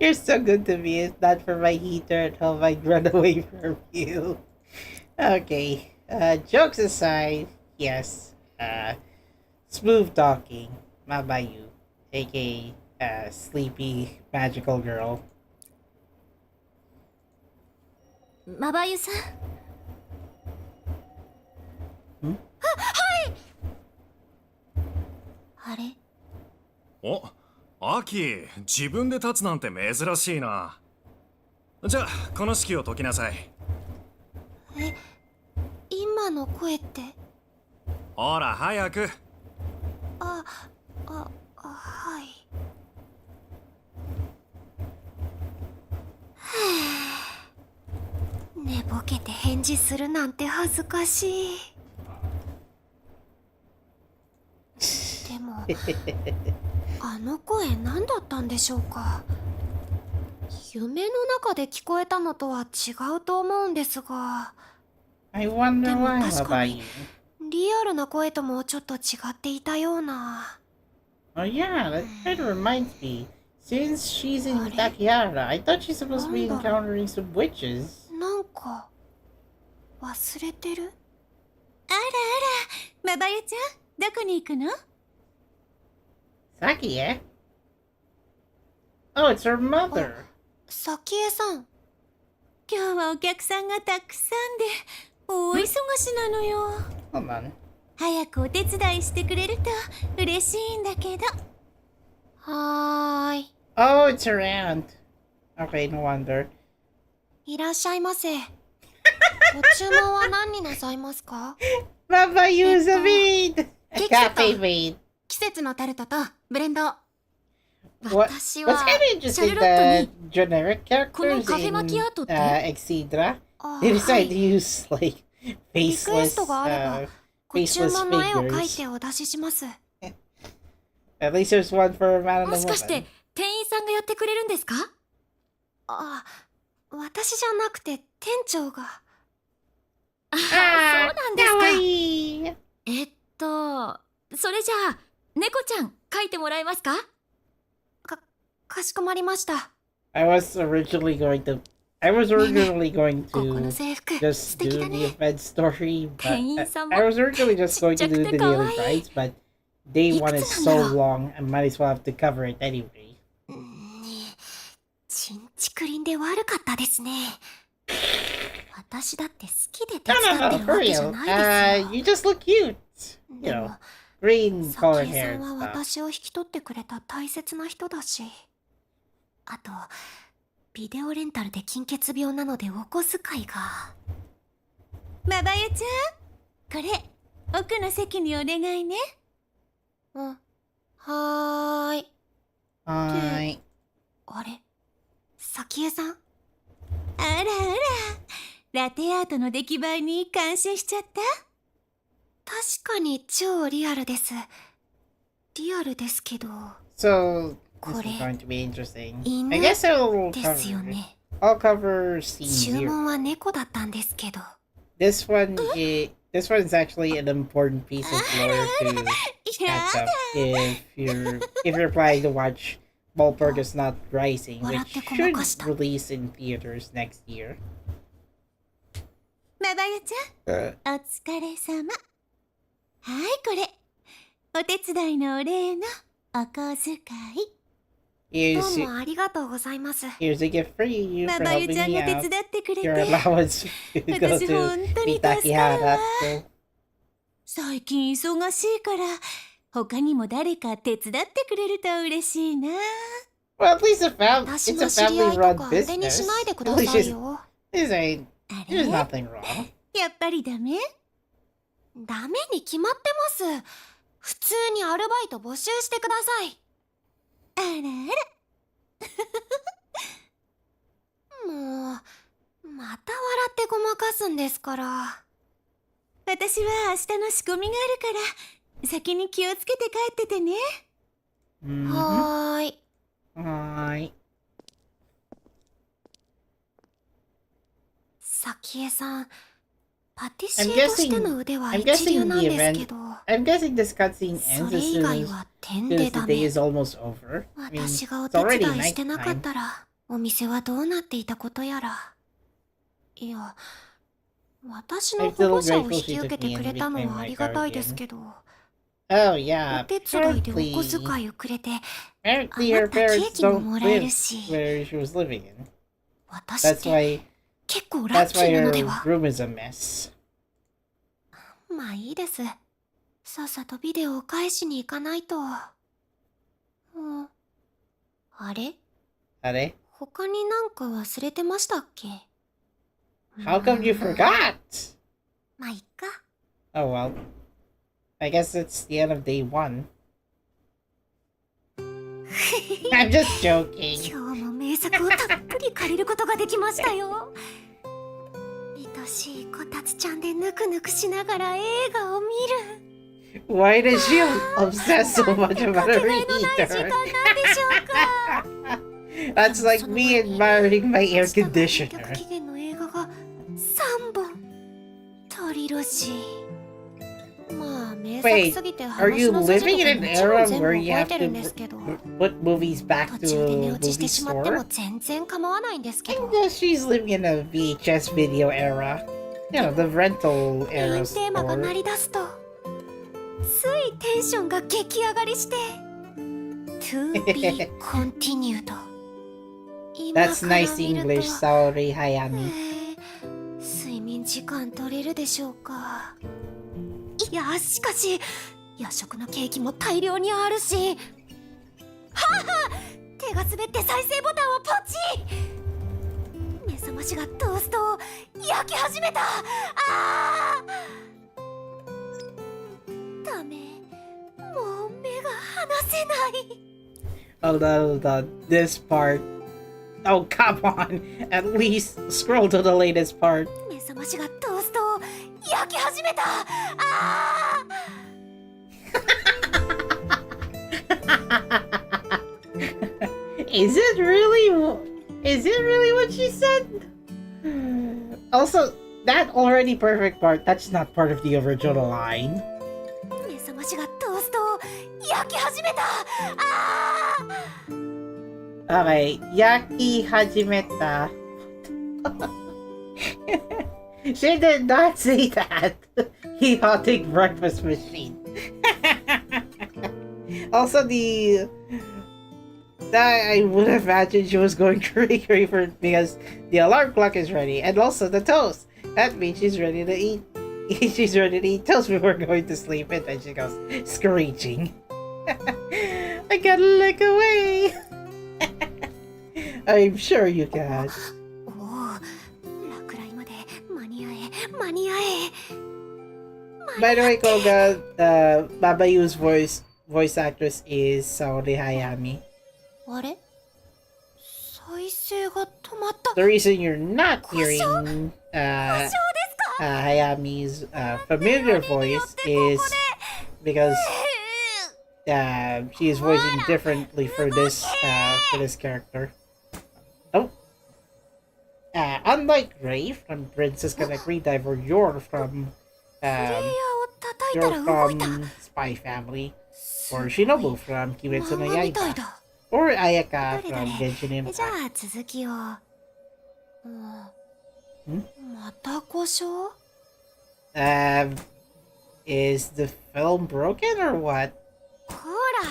You're so good to me. If not for my heater at home, I'd run away from you. Okay. Jokes aside, yes. Smooth talking. Mabayu, aka sleepy magical girl. まばゆさん。あれ？お、アキ、自分で立つなんて珍しいな。じゃあ、この式を解きなさい。今の声って？ほら、早く。はい。寝ぼけて返事するなんて恥ずかしい。でも、あの声何だったんでしょうか。夢の中で聞こえたのとは違うと思うんですが、 I wonder でも why, 確かに Mabayu. リアルな声ともちょっと違っていたような。 Oh yeah, that kind of reminds me. Since she's in Takihara, I thought she's supposed to be encountering some witches. なんか忘れてる？まばゆちゃん、どこに行くの？ Saki, eh? Oh, it's her mother. さきえさん。今日はお客さんがたくさんで大忙しなのよ。 Hold on. 早くお手伝いしてくれると嬉しいんだけど。はーい。 Oh, it's her aunt. Okay, no wonder. いらっしゃいませ。ご注文は何になさいますか？ Mabayu's a maid! A ケーキセット。 cafe maid. 季節のタルトとブレンド。 What's 私 kind は of シャル interesting, ロット the generic この characters カフェマキアートって？ in Exedra, あ they は decide to い。 use like リクエ faceless, ストがあれば、ご注 faceless 文の絵を描い figures. てお出しします。 At least there's one for a man and も a しかして woman. 店員さんがやってくれるんですか？あ、私じゃなくて店長が。あ、そうなんですか。 Kawaii! それじゃあ猫ちゃん描いてもらえますか？かしこまりました。I was originally going ここの to 制服 just 素 do 敵だ the ね。 event story, but 店員さんも I was originally just going to do the daily prize, but day one is so long, I might as well have to cover it anyway. ちんちくりんで悪かったですね。私だって好きで手 No, 伝 no, って no, る for わけじゃ real. ないですよ。 You just look cute. You で know, も、 green さ colored きえさ hair んは and stuff. 私を引き取ってくれた大切な人だし、あと、ビデオレンタルで金欠病なのでお小遣いが。まばゆちゃん、これ奥の席にお願いね。うん。はーい。Hi. あれ、ラテアートの出来栄えに感心しちゃった？確かに超リアルです。リアルですけど。So this is これ going to be interesting. 犬 I guess I'll ですよ cover. ね。 I'll cover scene 注 zero. 文は猫だったんですけど。This one is actually an important piece of lore to や catch up if you're planning to watch Ballpark is Not Rising, which 笑ってごまかし should た。 release in theaters next year. マバヤちゃん、お疲れ様。はい、これ。お手伝いのお礼のお小遣い。ど Here's うもありがとうございます。 here's a gift for you マ for バユ helping ちゃん me が手 out. 伝ってくれ Your て。 allowance to go 私 to 本当に助かる Mitakihara わ。 school. 最近忙しいから、他にも誰か手伝ってくれると嬉しいな。Well, at least it's 私 a の知り合い family と run かあれにし business. ないでく At だ least さいよ。 there's あ there's れ nothing wrong. やっぱりダメ？ダメに決まってます。普通にアルバイト募集してください。あらあら。もう、また笑ってごまかすんですから。私は明日の仕込みがあるから、先に気をつけて帰っててね。はーい。 Hi. サキエさん、パティシエとしての腕は I'm 一流 guessing なん the ですけ event. ど、 I'm guessing this cutscene そ ends れ as 以 soon 外 as は点 soon で as the ダ day メ。 is almost over. I mean, 私がお it's 手 already 伝いしてなかっ nighttime. たら、お店はどうなっていたことやら。いや、私の保護者を引き受けてくれたのはありがたいですけど、 Oh お yeah. 手伝いでお Apparently, 小遣いをくれて、 apparently 余 her ったケー parents キも don't もらえ live るし、 where she was living in. 私っ That's て why 結構ラッ that's キー why なの her では。 room is a mess. まあいいです。さっさとビデオを返しに行かないと。あれ？ Are 他になんか忘れてましたっけ？ How come you forgot? まあいっか。 Oh well. I guess it's the end of day one. I'm just joking. 今日も名作をたっぷり借りることができましたよ。愛しいこたつちゃんでぬくぬくしながら映画を見る。 Why does she obsess so much about か a けがえのない時間 reader? なんでしょうか。 That's like me admiring my air 明日の返 conditioner. 却期限の映画が3本。トリロジー。まあ名作 Wait, すぎて are you 話の筋 living と in か an もちろん era 全部 where 覚 you え have てる to んですけど、 put movies back 途 to 中で a 寝落ちし movie てしまっても store? 全然構わないんですけ I ど。 guess she's living in a VHS video era. You know, the rental メイ era ンテーマが鳴 store. り出すとついテンションが激上がりして To be continued 今 That's から nice 見ると English, sorry, Hayami. 睡眠時間取れるでしょうか。いやしかし夜食のケーキも大量にあるし、はあ手が滑って再生ボタンをポチ。目覚ましがトーストを焼き始めた。ダメ、もう目が離せない。 Hold on. This part. Oh, come on. At least scroll to the latest part. 目覚ましがトーストを焼き始めた。Is it really? Is it really what she said? Also, that already perfect part, that's not part of the original line. 目覚ましがトーストを焼き始めた。Okay, Yaki Hajimeta. She did not say that. Chaotic breakfast machine. Also, I would imagine she was going cray for it because the alarm clock is ready, and also the toast. That means she's ready to eat. She's ready to eat toast before going to sleep, and then she goes screeching. I gotta look away. I'm sure you can. おお、落雷まで間に合え、間に合え。 By the way, Koga, Babayu's voice actress is Saori Hayami. あれ？再生が止まった。 The reason you're not hearing Hayami's familiar voice is because she is voicing differently for this character. Oh, unlike Ray from Princess Kanekri Dive, or you're from Spy Family, or Shinobu from Kimetsu no Yaiba, or Ayaka from Genshin じゃ Impact. あ続きを。また故障？ Is the film broken or what? ほら、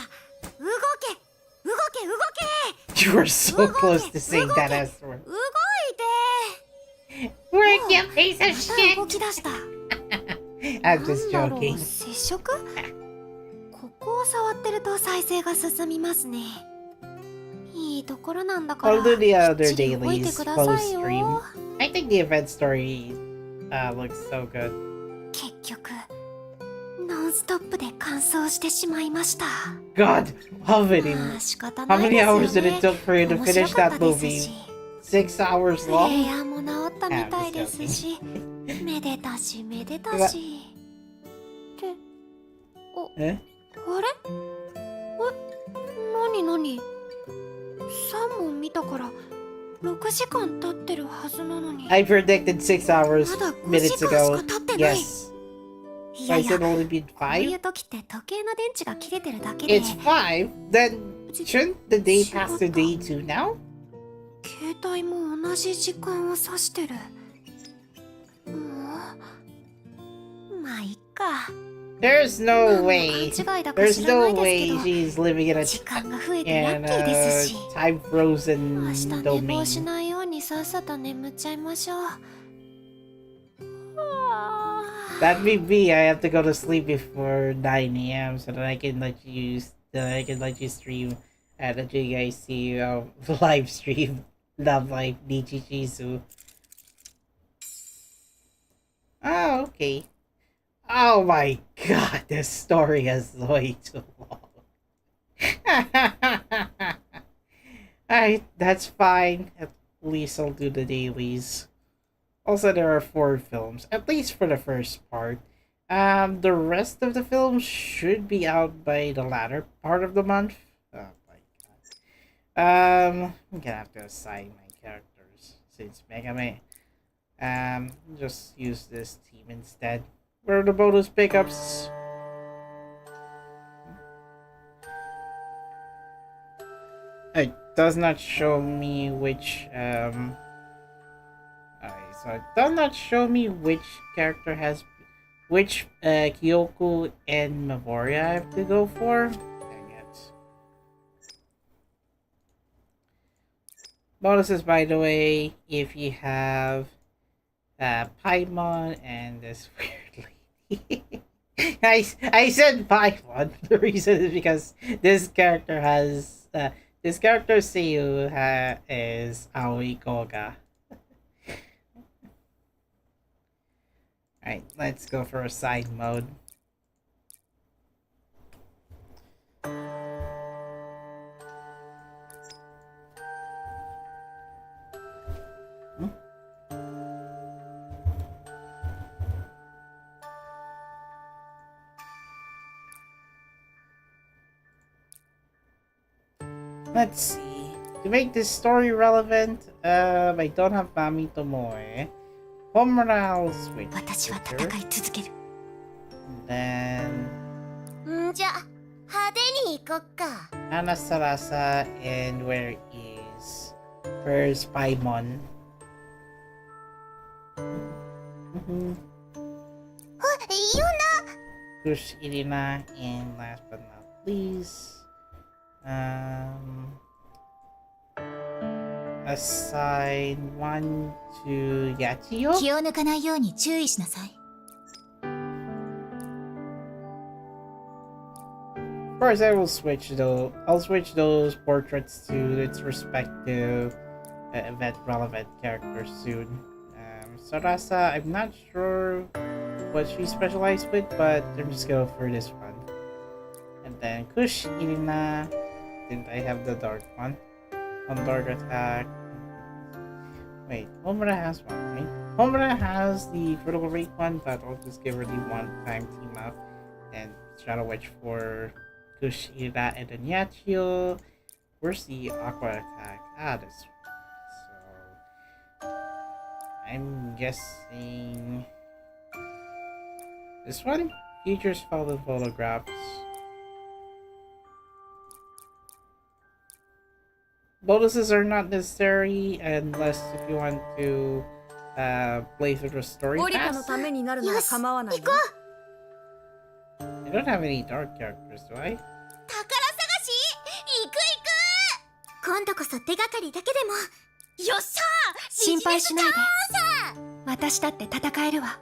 動け動け動け You were so close to saying that S word. 動いて Work, you piece of また動 shit! き出した。 I'm just なんだろ joking. う、接触？ここを触ってると再生が進みますね。いいところなんだから。 I'll do the other きっちり動いて dailies くださいよ。 post-stream. I think the event story looks so good. 結局、ノンストップで完走してしまいました。 God, how many まあ仕方 how ない many ですよ hours did ね。 it took for you to 面白 finish かっ that たです movie? し。 6 hours プレイ long? ヤーも治ったみたいですし、めでたしめでたし。ってえあれ？なになに？3本見たから6時間経ってるはずなのに。 I predicted 6 hours まだ5 minutes 時間 ago. しか経ってない。 Yes. い So や I いや、 said only been こういう 5? 時って時計の電池が切れてるだけで。 It's 5? Then shouldn't the day pass to day 2 now? 携帯も同じ時間を指してる。もう、まあいっか。 There's no way. 勘違いだか There's 知らな no いです way けど、 she's living in a 時間が増えてラッ in キーです a し。 time 明 frozen 日寝坊し domain. ないようにさっさと眠っちゃいましょう。はあ That'd be me. I have to go to sleep before 9 a.m. so that I can let you stream and let you guys see live stream Love Life Nichichizu. Oh, okay. Oh my god, this story is way too long. Alright, that's fine. At least I'll do the dailies. Also, there are 4 films, at least for the first part. The rest of the films should be out by the latter part of the month. Oh my god. I'm gonna have to assign my characters since Megame. Just use this team instead. Where are the bonus pickups? It does not show me which, alright, so it does not show me which character has, which, Kyoku and Memoria I have to go for. Dang it. Bonuses, by the way, if you have, Paimon and this weird lady. I said Paimon. The reason is because this character has, this character Seiyu is Aoi Koga. Alright, let's go for a side mode. Let's see. To make this story relevant, I don't have Mami Tomoe. Homura, I'll switch 私は with her. 戦い続ける。 Then んじゃ派手に行こっか。 Ana Sarasa, and where is Ferris Paimon? いいよ Kush Irina, and last but not least, assign one to な。 Yachio. 気を抜かないように注意しなさい。 Of course, I will switch though. I'll switch those portraits to its respective event relevant characters soon. Sarasa, I'm not sure what she specialized with, but I'm just going for this one. And then Kush Irina. Didn't I have the dark one? On dark attack. Wait, Omura has one, right? Homura has the critical rate one, but I'll just give her the one-time team up. And Shadow Witch for Kushida and Onyachio. Where's the Aqua attack? Ah, this one. So I'm guessing this one? Features followed photographs. Bonuses are not necessary unless if you want to play through the story pass. I don't have any dark characters, do I? 宝探し行く行く今度こそ手がかりだけでもよっしゃ心配しないで私だって戦えるわ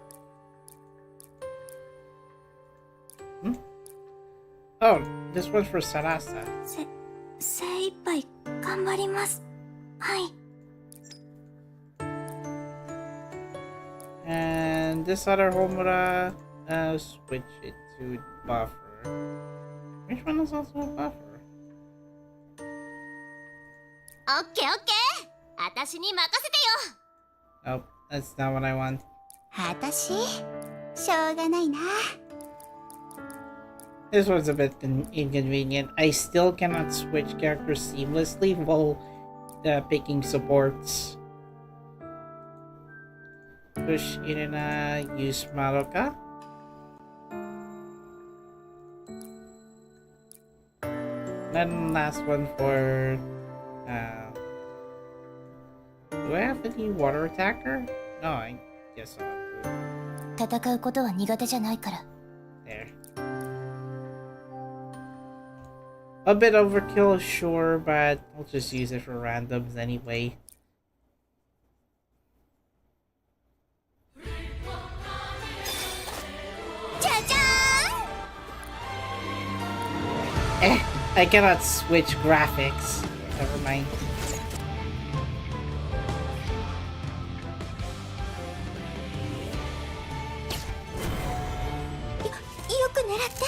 Oh, this one's for Sarasa. 精一杯頑張りますはい And this other Homura, switch it to buffer. Which one is also a buffer? オッケーオッケー私に任せてよ Nope, that's not what I want. 私しょうがないな This one's a bit inconvenient. I still cannot switch characters seamlessly while picking supports. Push Irina, use Madoka. Then last one for do I have any water attacker? No, I guess I'll have 戦うことは苦手じゃないから there. A bit overkill, sure, but I'll just use it for randoms anyway. I cannot switch graphics. Never mind.よく狙って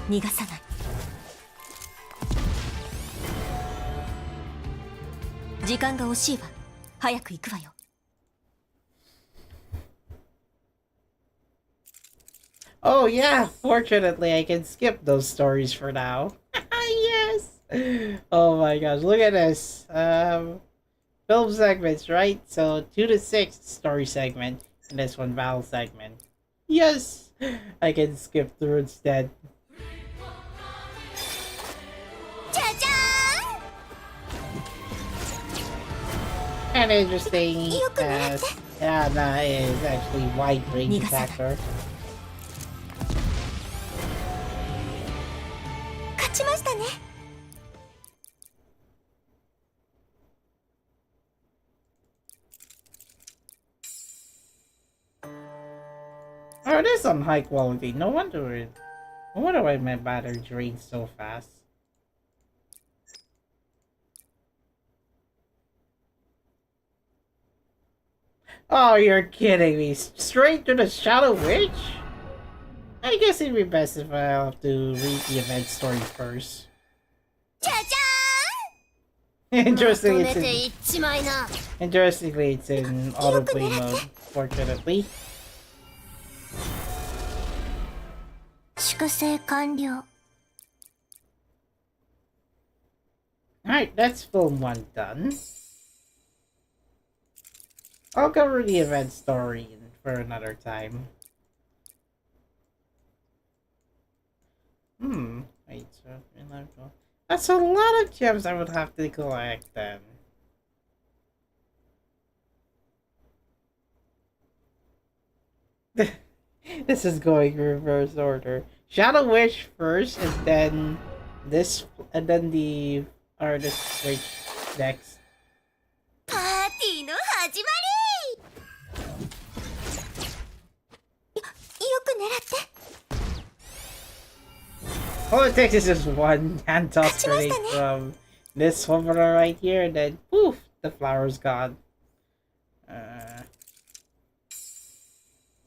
逃がさない時間が惜しいわ早く行くわよ Oh yeah, fortunately I can skip those stories for now. Yes! Oh my gosh, look at this. Film segments, right? So 2 to 6 story segment, and this one battle segment. Yes! I can skip through instead. And interesting, Anna is actually wide range attacker. 勝ちましたね Oh, it is on high quality. No wonder why my battery drains so fast. Oh, you're kidding me. Straight to the Shadow Witch? I guess it'd be best if I have to read the event story first. Interestingly, it's in autoplay mode, fortunately. 粛清完了 Alright, that's film 1 done. I'll cover the event story for another time. Wait, so that's a lot of gems I would have to collect then. This is going reverse order. Shadow Witch first, and then this, and then the Artist Witch next. パーティーの始まり よく狙って All it takes is just one hand toss grenade from this one right here, and then poof, the flower's gone.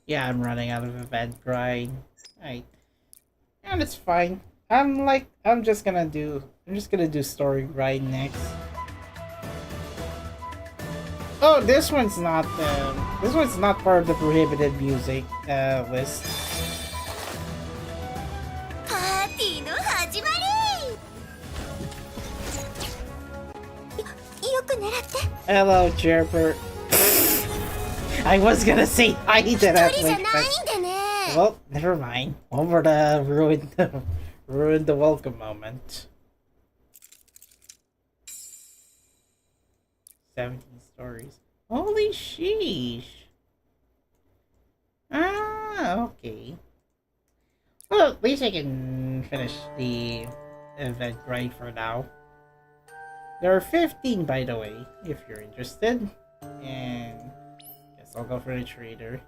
Yeah, I'm running out of event grind. Alright. And it's fine. I'm just gonna do story grind next. Oh, this one's not. This one's not part of the prohibited music list. パーティーの始まり。よく狙って。Hello, Chirper. I was gonna say hi to that. 一人じゃないんでね。 Well, never mind. Over the ruin the welcome moment. 17 stories. Holy sheesh. Ah, okay. Well, at least I can finish the event right for now. There are 15, by the way, if you're interested. And guess I'll go for the trader.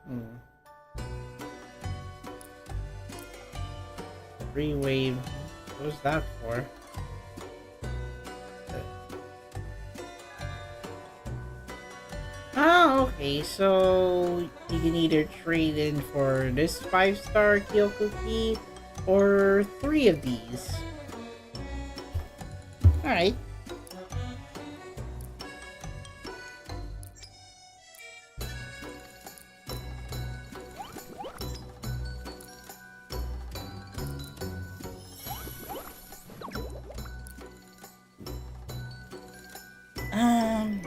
Free wave. What was that for? Oh, okay, so you can either trade in for this 5-star Kyoko key or 3 of these. Alright.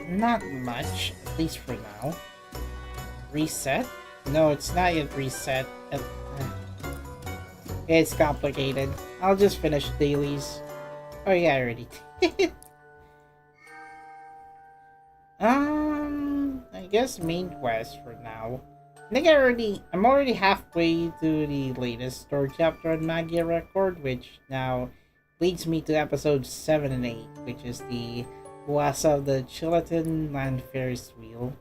Not much, at least for now. Reset? No, it's not yet reset. It's complicated. I'll just finish dailies. Oh yeah, I already did. I guess main quest for now. I think I'm already halfway to the latest story chapter on Magia record, which now leads me to episodes 7 and 8, which is the Uwasa of the Chelation land Ferris wheel.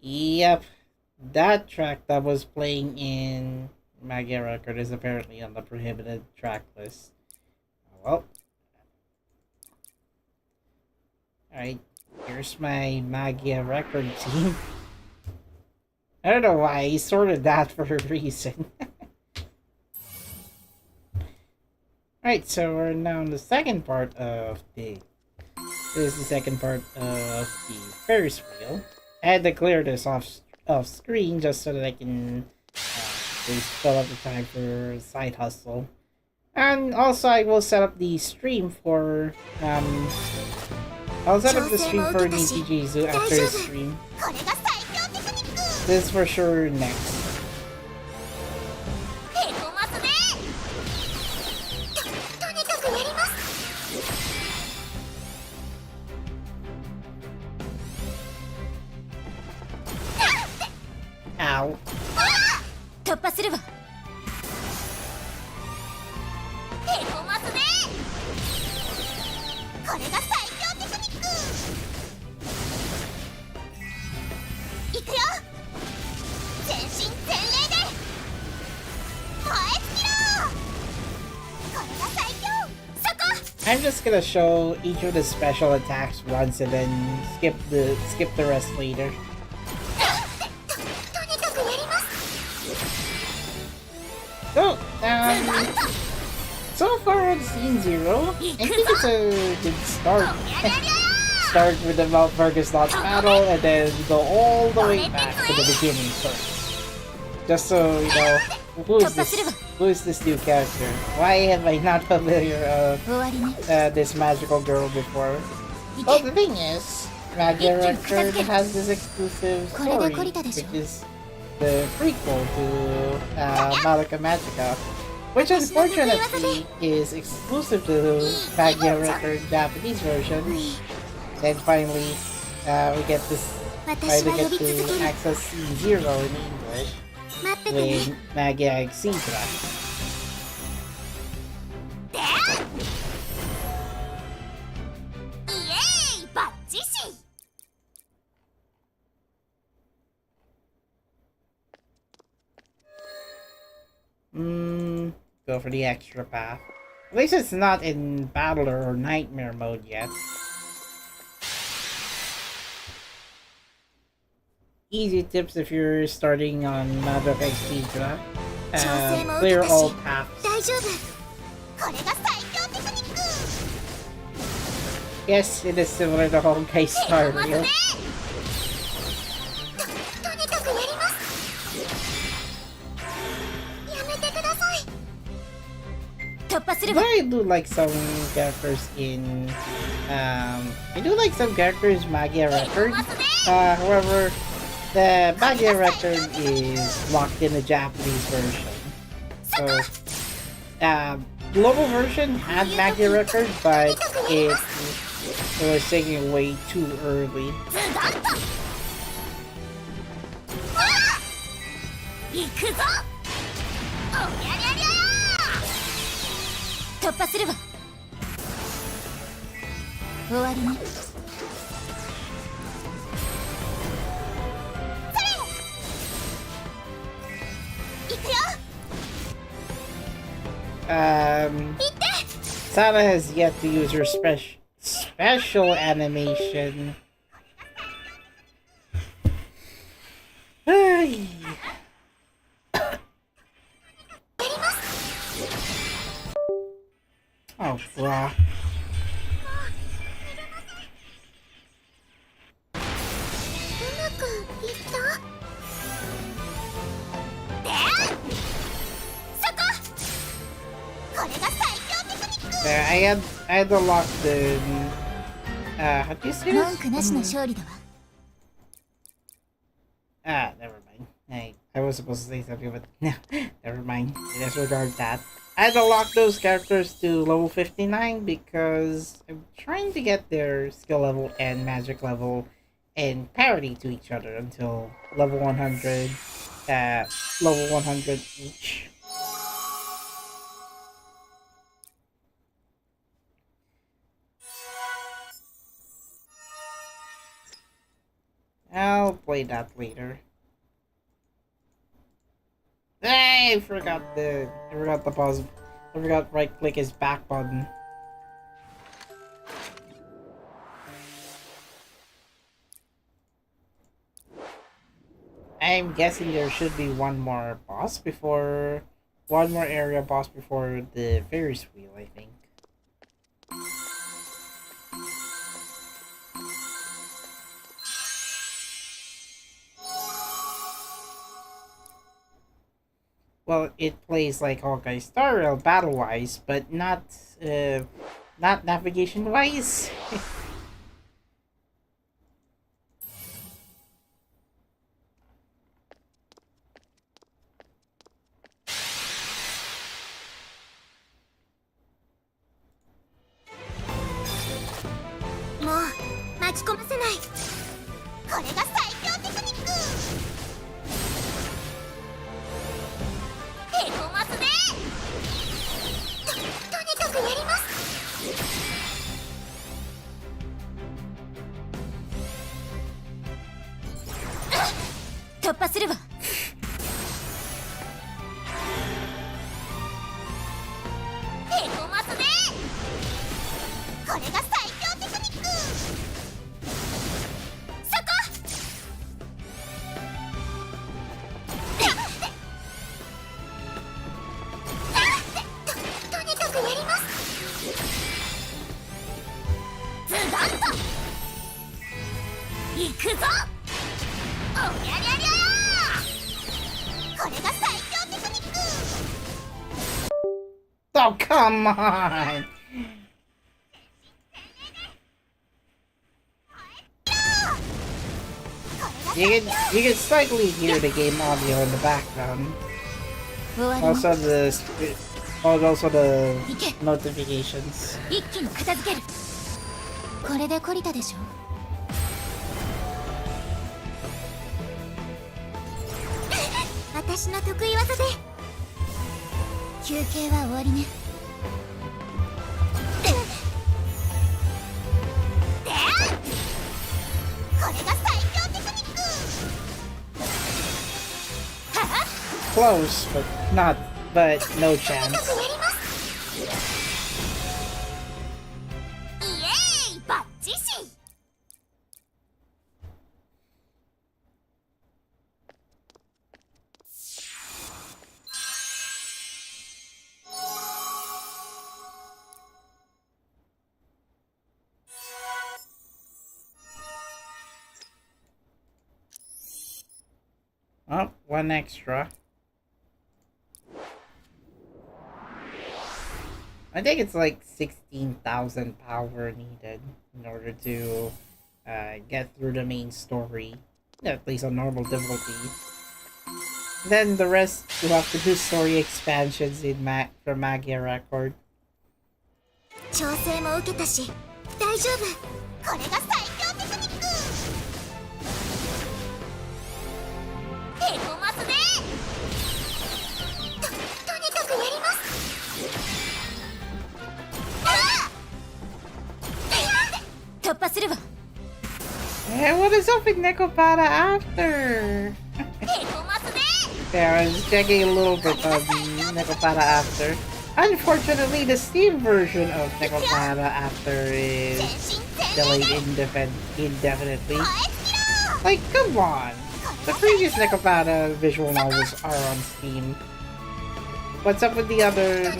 Yep, that track that was playing in Magia record is apparently on the prohibited track list. Well, alright, here's my Magia record team. I don't know why he sorted that for a reason. Alright, so we're now in the second part of this is the second part of the Ferris wheel. I had to clear this off screen just so that I can please fill up the time for side hustle. And also I will set up the stream for I'll set up the stream for Nichijizu after the stream. This is for sure next. Ow. 突破するわ。へこますね。これが最強テクニック。いくよ。全身全霊で燃え尽きろ。これが最強。そこ。I'm just gonna show each of the special attacks once and then skip the rest later. So, so far on scene 0, I think it's a good start. Start with the Mount Fergus Lodge battle and then go all the way back to the beginning first. Just so you know, who is this new character? Why am I not familiar of this magical girl before? Well, the thing is, Magia Record has this exclusive story, which is the prequel to Madoka Magica, which unfortunately is exclusive to Magia Record Japanese version. Then finally, we get to access C0 in English with Magia Exedra. Go for the extra path. At least it's not in Battler or Nightmare mode yet. Easy tips if you're starting on Madoka Exedra. Clear all paths. これが最強テクニック。 Yes, it is similar to Honkai Star Rail. とにかくやります。やめてください。突破する But わ。 I do like some characters in I do like some characters Magia record. However, the Magia record is locked in the Japanese version. So global version had Magia record, but it was taken away too early. 行くぞ。おりゃりゃりゃ。突破するわ。終わりね。それ。行くよ。Sana has yet to use her special animation. Ay. Oh, bruh. うまくいった？で、そこ。これが最強テクニック。 I had to lock the how do you say 文句なしの this? 勝利だわ。 Ah, never mind. I was supposed to say something, but no, never mind. Disregard that. I had to lock those characters to level 59 because I'm trying to get their skill level and magic level in parity to each other until level 100, level 100 each. I'll play that later. Hey, I forgot the pause. I forgot right click his back button. I'm guessing there should be one more area boss before the Ferris wheel, I think. Well, it plays like Honkai Star Rail battle-wise, but not navigation-wise. もう巻き込ませない。これが最強テクニック。へこますね。とにかくやります。突破するわ。へこますね。これが最強テクニック。そこ。とにかくやります。ズドンと行くぞ。おりゃりゃりゃ。これが最強テクニック。 Oh, come on! You can slightly hear the game audio in the background. Also the notifications. 一気に片付ける。これで懲りたでしょ。私の得意技で。休憩は終わりね。で、これが最強テクニック。はっ。 Close, but no chance. イエーイ、バッチシ。Oh, one extra. I think it's like 16,000 power needed in order to get through the main story. At least on normal difficulty. Then the rest you have to do story expansions in for Magia record. 調整も受けたし大丈夫。これが最強テクニック。へこますね。とにかくやります。突破するわ。Hey, what is up with Nekopada after? There, I was checking a little bit of Nekopada after. Unfortunately, the Steam version of Nekopada after is delayed indefinitely. Like, come on! The previous Nekopada visual novels are on Steam. What's up with the other...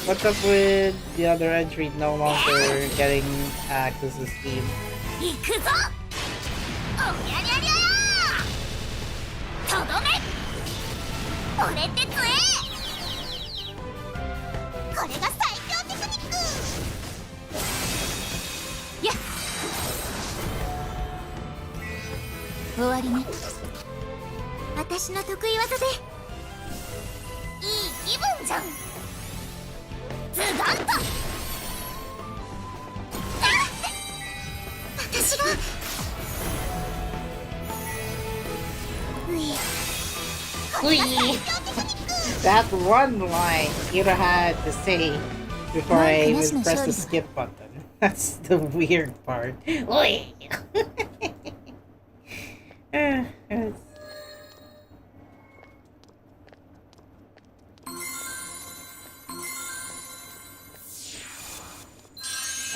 What's up with the other entry no longer getting access to Steam? 行くぞ。おりゃりゃりゃー。とどめ。俺って強え。これが最強テクニック。やっ。終わりね。私の得意技で。いい気分じゃん。ズガンと。私がThat one line you had to say before I even press the skip button. That's the weird part.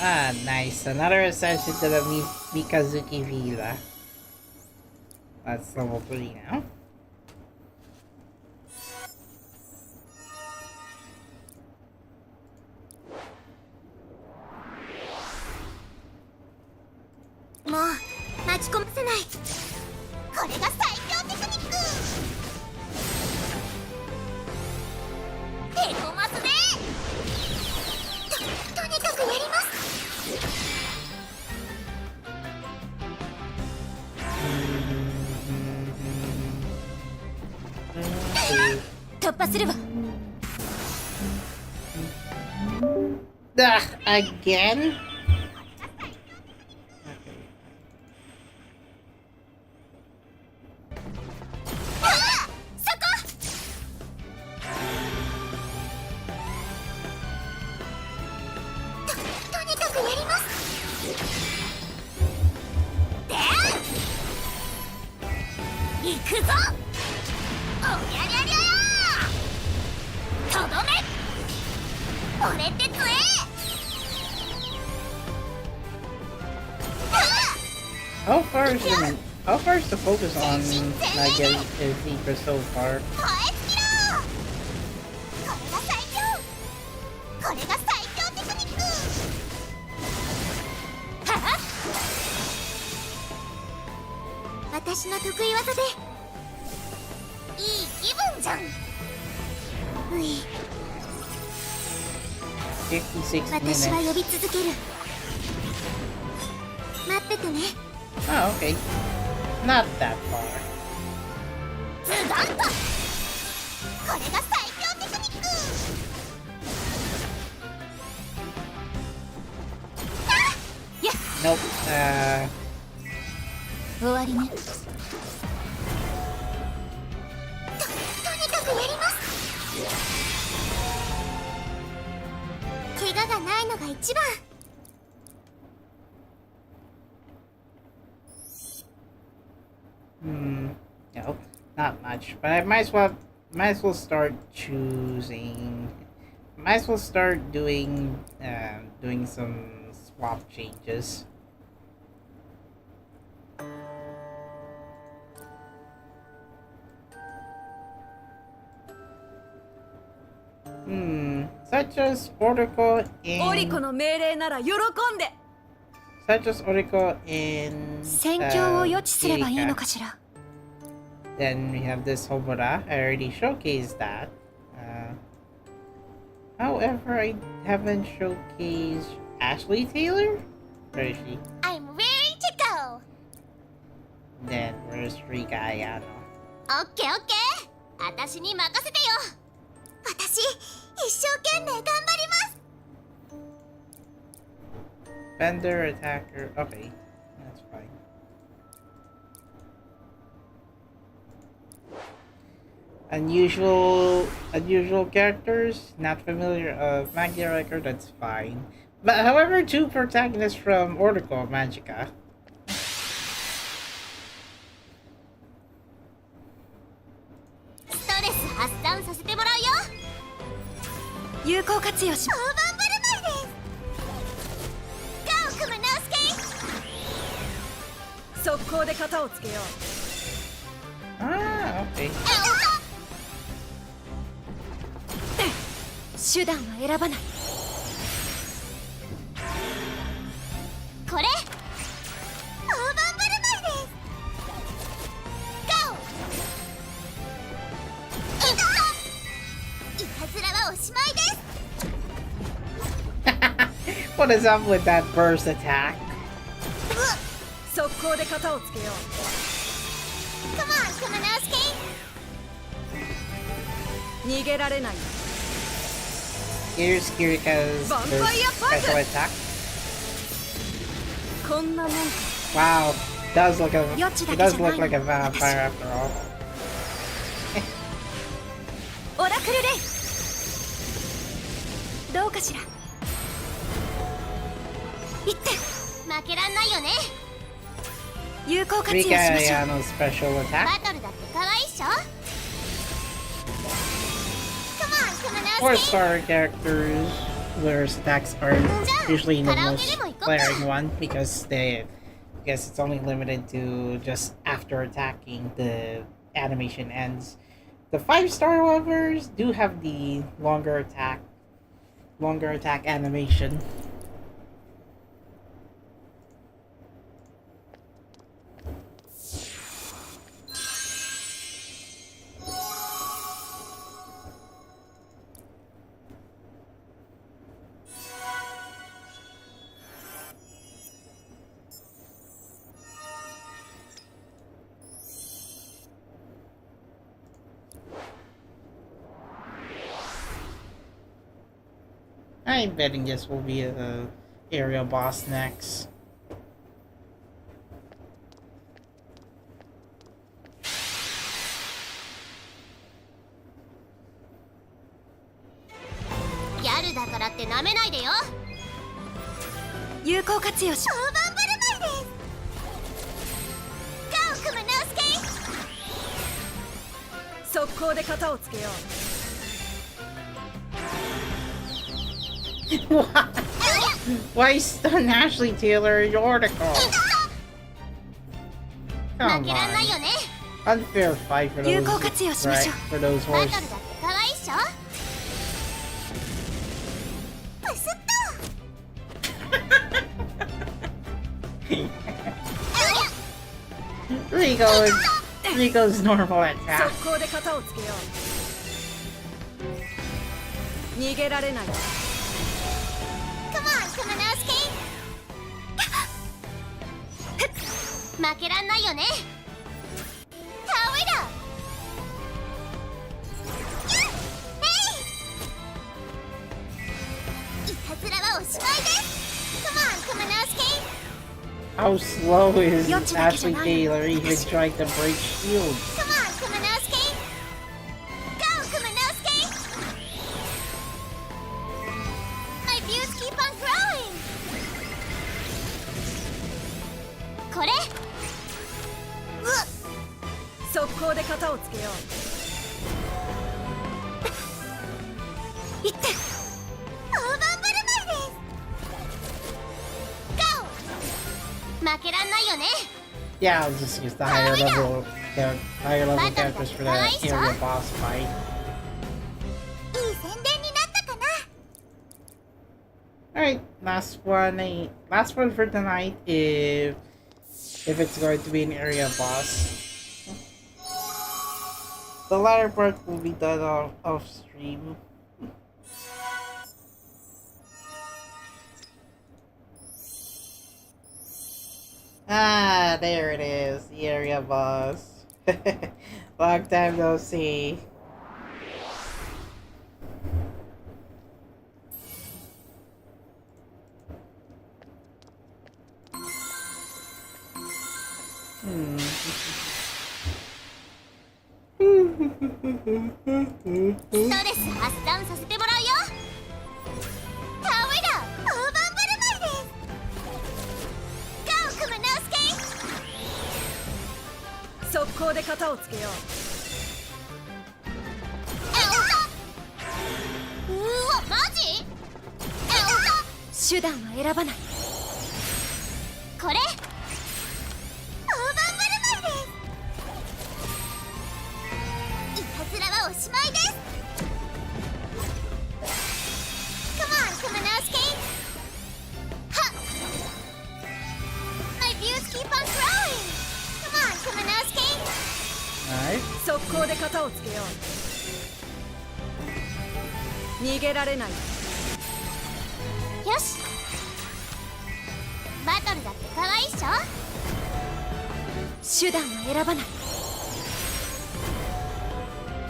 Ah, nice. Another ascension to the Mikazuki Villa. That's level 3 now. Again? How far is the focus on Magia Exedra so far? Oh, okay. Not that far. Nope. 終わりね。とにかくやります。怪我がないのが一番。No, not much. But I might as well start choosing. Might as well start doing some swap changes. Such as Oracle in. オリコの命令なら喜んで。Such as Oracle in. 戦況を予知すればいいのかしら。Then we have this Homura. I already showcased that. However, I haven't showcased Ashley Taylor? Where is she? I'm ready to go. Then where's Rika Ayano? オッケーオッケー。私に任せてよ。私一生懸命頑張ります。 Bender, attacker. Okay, that's fine. Unusual characters, not familiar of Magia record, that's fine. But however, two protagonists from Oracle Magica. ストレス発散させてもらうよ。有効活用し大盤振る舞いです。ガオクムナウスケ。速攻で型をつけよう。 Ah, okay. 手段は選ばない。これ大盤振る舞いです。ガオ。いたずらはおしまいです。 What is up with that burst attack? 速攻で型をつけよう。 Come on, クムナウスケ。逃げられない。 Here's Kirika's special attack. こんなもんか。 Wow, he does look like a vampire after all. オラクルレイ。どうかしら。いって。負けらんないよね。有効活用し Rika ましょう。 Ayano's special バ attack. トルだって可愛いっしょ。Come on, クムナウ Four スケ。 star characters, where attacks are usually the most glaring one because it's only limited to just after attacking the animation ends. The 5-star lovers do have the longer attack animation. I'm betting this will be a area boss next. Gyaru だからって舐めないでよ。有効活用し。大盤振る舞いです。ガオクムナウスケ。速攻で型をつけよう。 Why stun Ashley Taylor in your article? 負 Come けらんない on. よね。 Unfair fight for those, 有効活用しましょう。 for those バトル horses. だって可愛いっしょ。プスッと。Rico's normal attack. 速攻で型をつけよう。逃げられない。 Come on, クムナウスケ。負けらんないよね。タオイだ。いたずらはおしまいです。Come on, クムナウスケ。 How slow is Ashley Taylor even trying to break shields? Come on, クムナウスケ。Go, クムナウスケ。My views keep on growing. これ。速攻で型をつけよいって。大盤振る舞いです。Go. 負けらんないよね。 Yeah, I'll just use the higher level characters for the area boss fight. いい宣伝になったかな。 Alright, last one for tonight if it's going to be an area boss. the latter part will be done off stream. Ah, there it is, the area boss. Long time no see.ストレス発散させてもらうよ。タオイラ大盤振る舞いです。ガオクムナウスケ速攻で型をつけようわマジ手段は選ばない。これ大盤振る舞いです。いたずらはおしまいです。Come on, Kumanowski! Ha! My views keep on growing! Come on, Kumanowski! Alright. う。速攻で型をつけよう。逃げられない。よしバトルだって可愛いっしょ。手段は選ばない。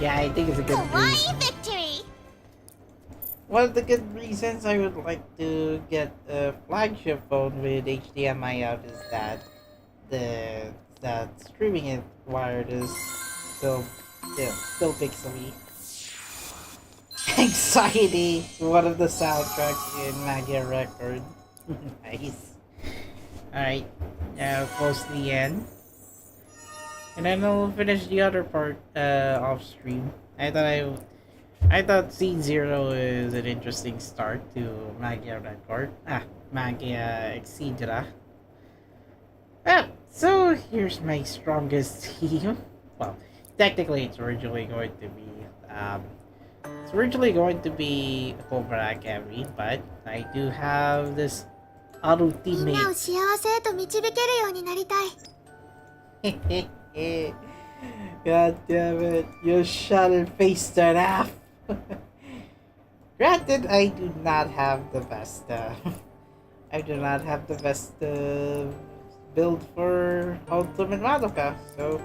Yeah, I think it's a good 可愛い reason. ビクトリー。 One of the good reasons I would like to get a flagship phone with HDMI out is that that streaming it wired is still pixely. Anxiety, one of the soundtracks in Magia record. Nice. Alright, now close to the end. And then I'll finish the other part off stream. I thought Scene 0 is an interesting start to Magia record. Magia Exedra. So here's my strongest team. Well, technically it's originally going to be Cobra Academy, but I do have this auto みんなを teammate. 幸せへと導けるようになりたい。 God damn it, you shall face that app. Granted, I do not have the best build for Ultimate Madoka, so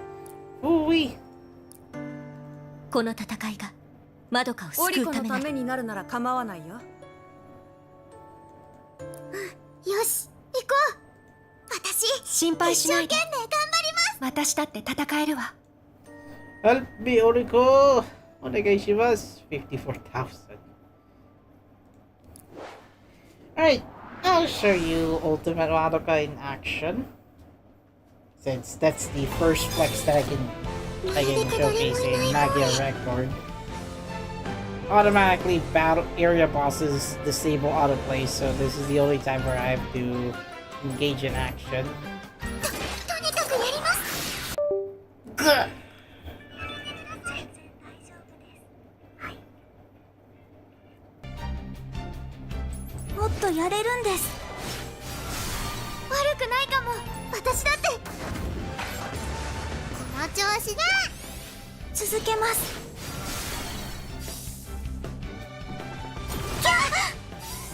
ooh-wee. この戦いがマドカをオリコの救うためなら。ためになるなら構わないよ。よし行こう。私心配しないで。一生懸命頑張ります。私だって戦えるわ。 Help me, Oriko! Onegaishimasu. 54,000. Alright, I'll show you Ultimate Madoka in action. Since that's the first flex that I can showcase in Magia record. Automatically battle area bosses disable autoplay, so this is the only time where I have to engage in action. とにかくやります。 Gah! もっとやれるんです。悪くないかも。私だってこの調子だ。続けます。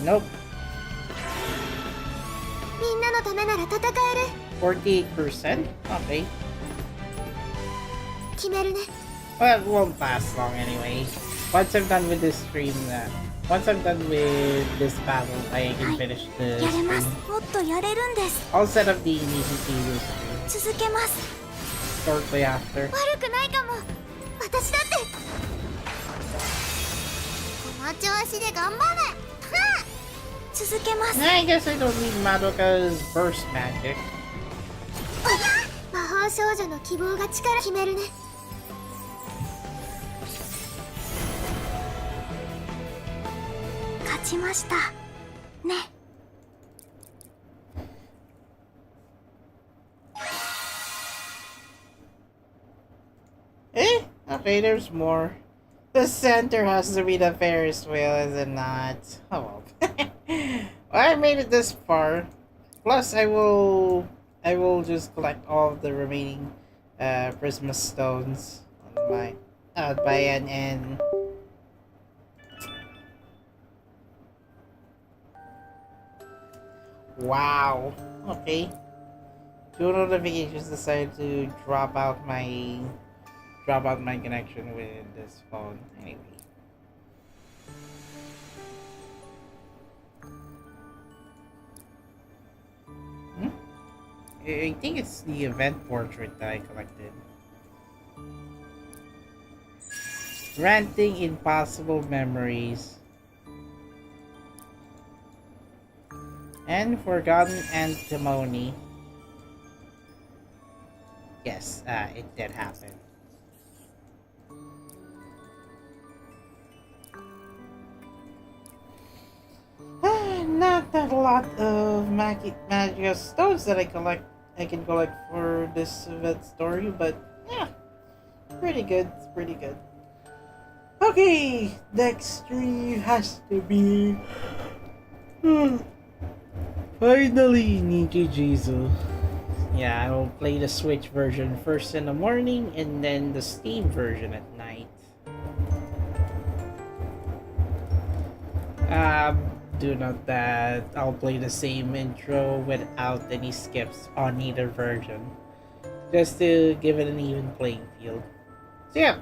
Nope. みんなのためなら戦える。 48%? Okay. 決めるね。 Well, it won't last long anyway. Once I'm done with this stream, once I'm done with this battle, I can finish the やれま stream. す。もっとやれるんです。 I'll set up the Niji stream 続けます。 shortly after. 悪くないかも。私だってこの調子で頑張る。はあ、続けます。 I guess I don't need Madoka's burst magic. 魔法少女の希望が力決めるね。勝ちましたね。 Okay, there's more. The center has to be the Ferris wheel, is it not? Oh well. Well, I made it this far. Plus, I will just collect all of the remaining Prisma stones on my. by an N. Wow. Okay. Two notifications decided to drop out my connection with this phone. Anyway. I think it's the event portrait that I collected. Granting impossible memories. And forgotten antimony. Yes, it did happen. Not that a lot of Magica stones that I can collect for this event story, but yeah, pretty good. It's pretty good. Okay, next stream has to be finally Nijijizu. Yeah, I'll play the Switch version first in the morning and then the Steam version at night. Do note that I'll play the same intro without any skips on either version, just to give it an even playing field. So yeah,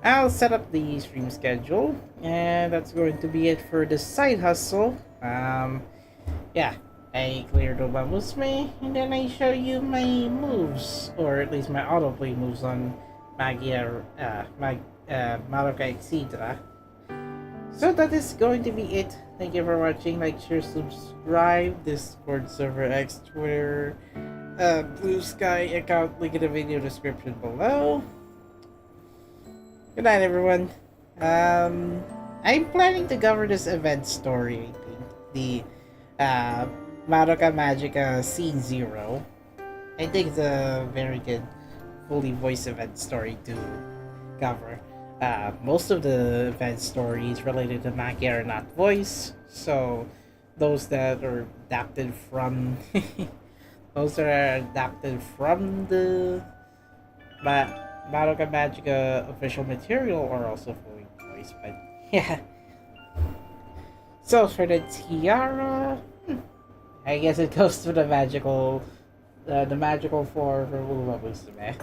I'll set up the stream schedule, and that's going to be it for the side hustle. Yeah, I cleared Umamusume, and then I show you my moves, or at least my autoplay moves on Magia, Madoka, Exedra. So that is going to be it. Thank you for watching. Like, share, subscribe. Discord server, X, Twitter, Blue Sky account. Link in the video description below. Good night, everyone. I'm planning to cover this event story. I think the Madoka Magica Scene 0. I think it's a very good, fully voiced event story to cover. Most of the event stories related to Magia are not voiced, so those that are adapted from the Madoka Magica official material are also fully voiced. But yeah. So for the tiara, I guess it goes to the magical form for Umamusume.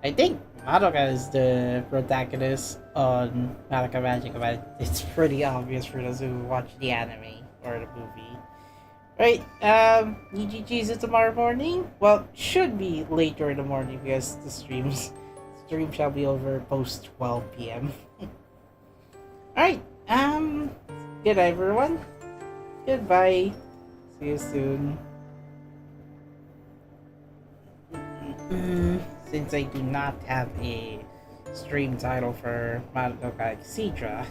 I think Madoka is the protagonist on Madoka Magica, but it's pretty obvious for those who watch the anime or the movie. Right, EGG's tomorrow morning? Well, should be later in the morning because the stream shall be over post 12 p.m. Alright, good night everyone. Goodbye. See you soon. Since I do not have a stream title for Madoka Exedra,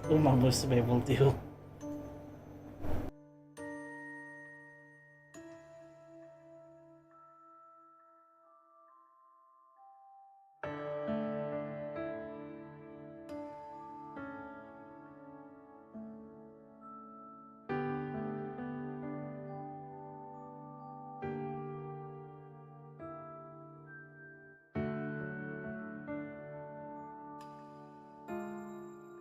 Umamusume will do.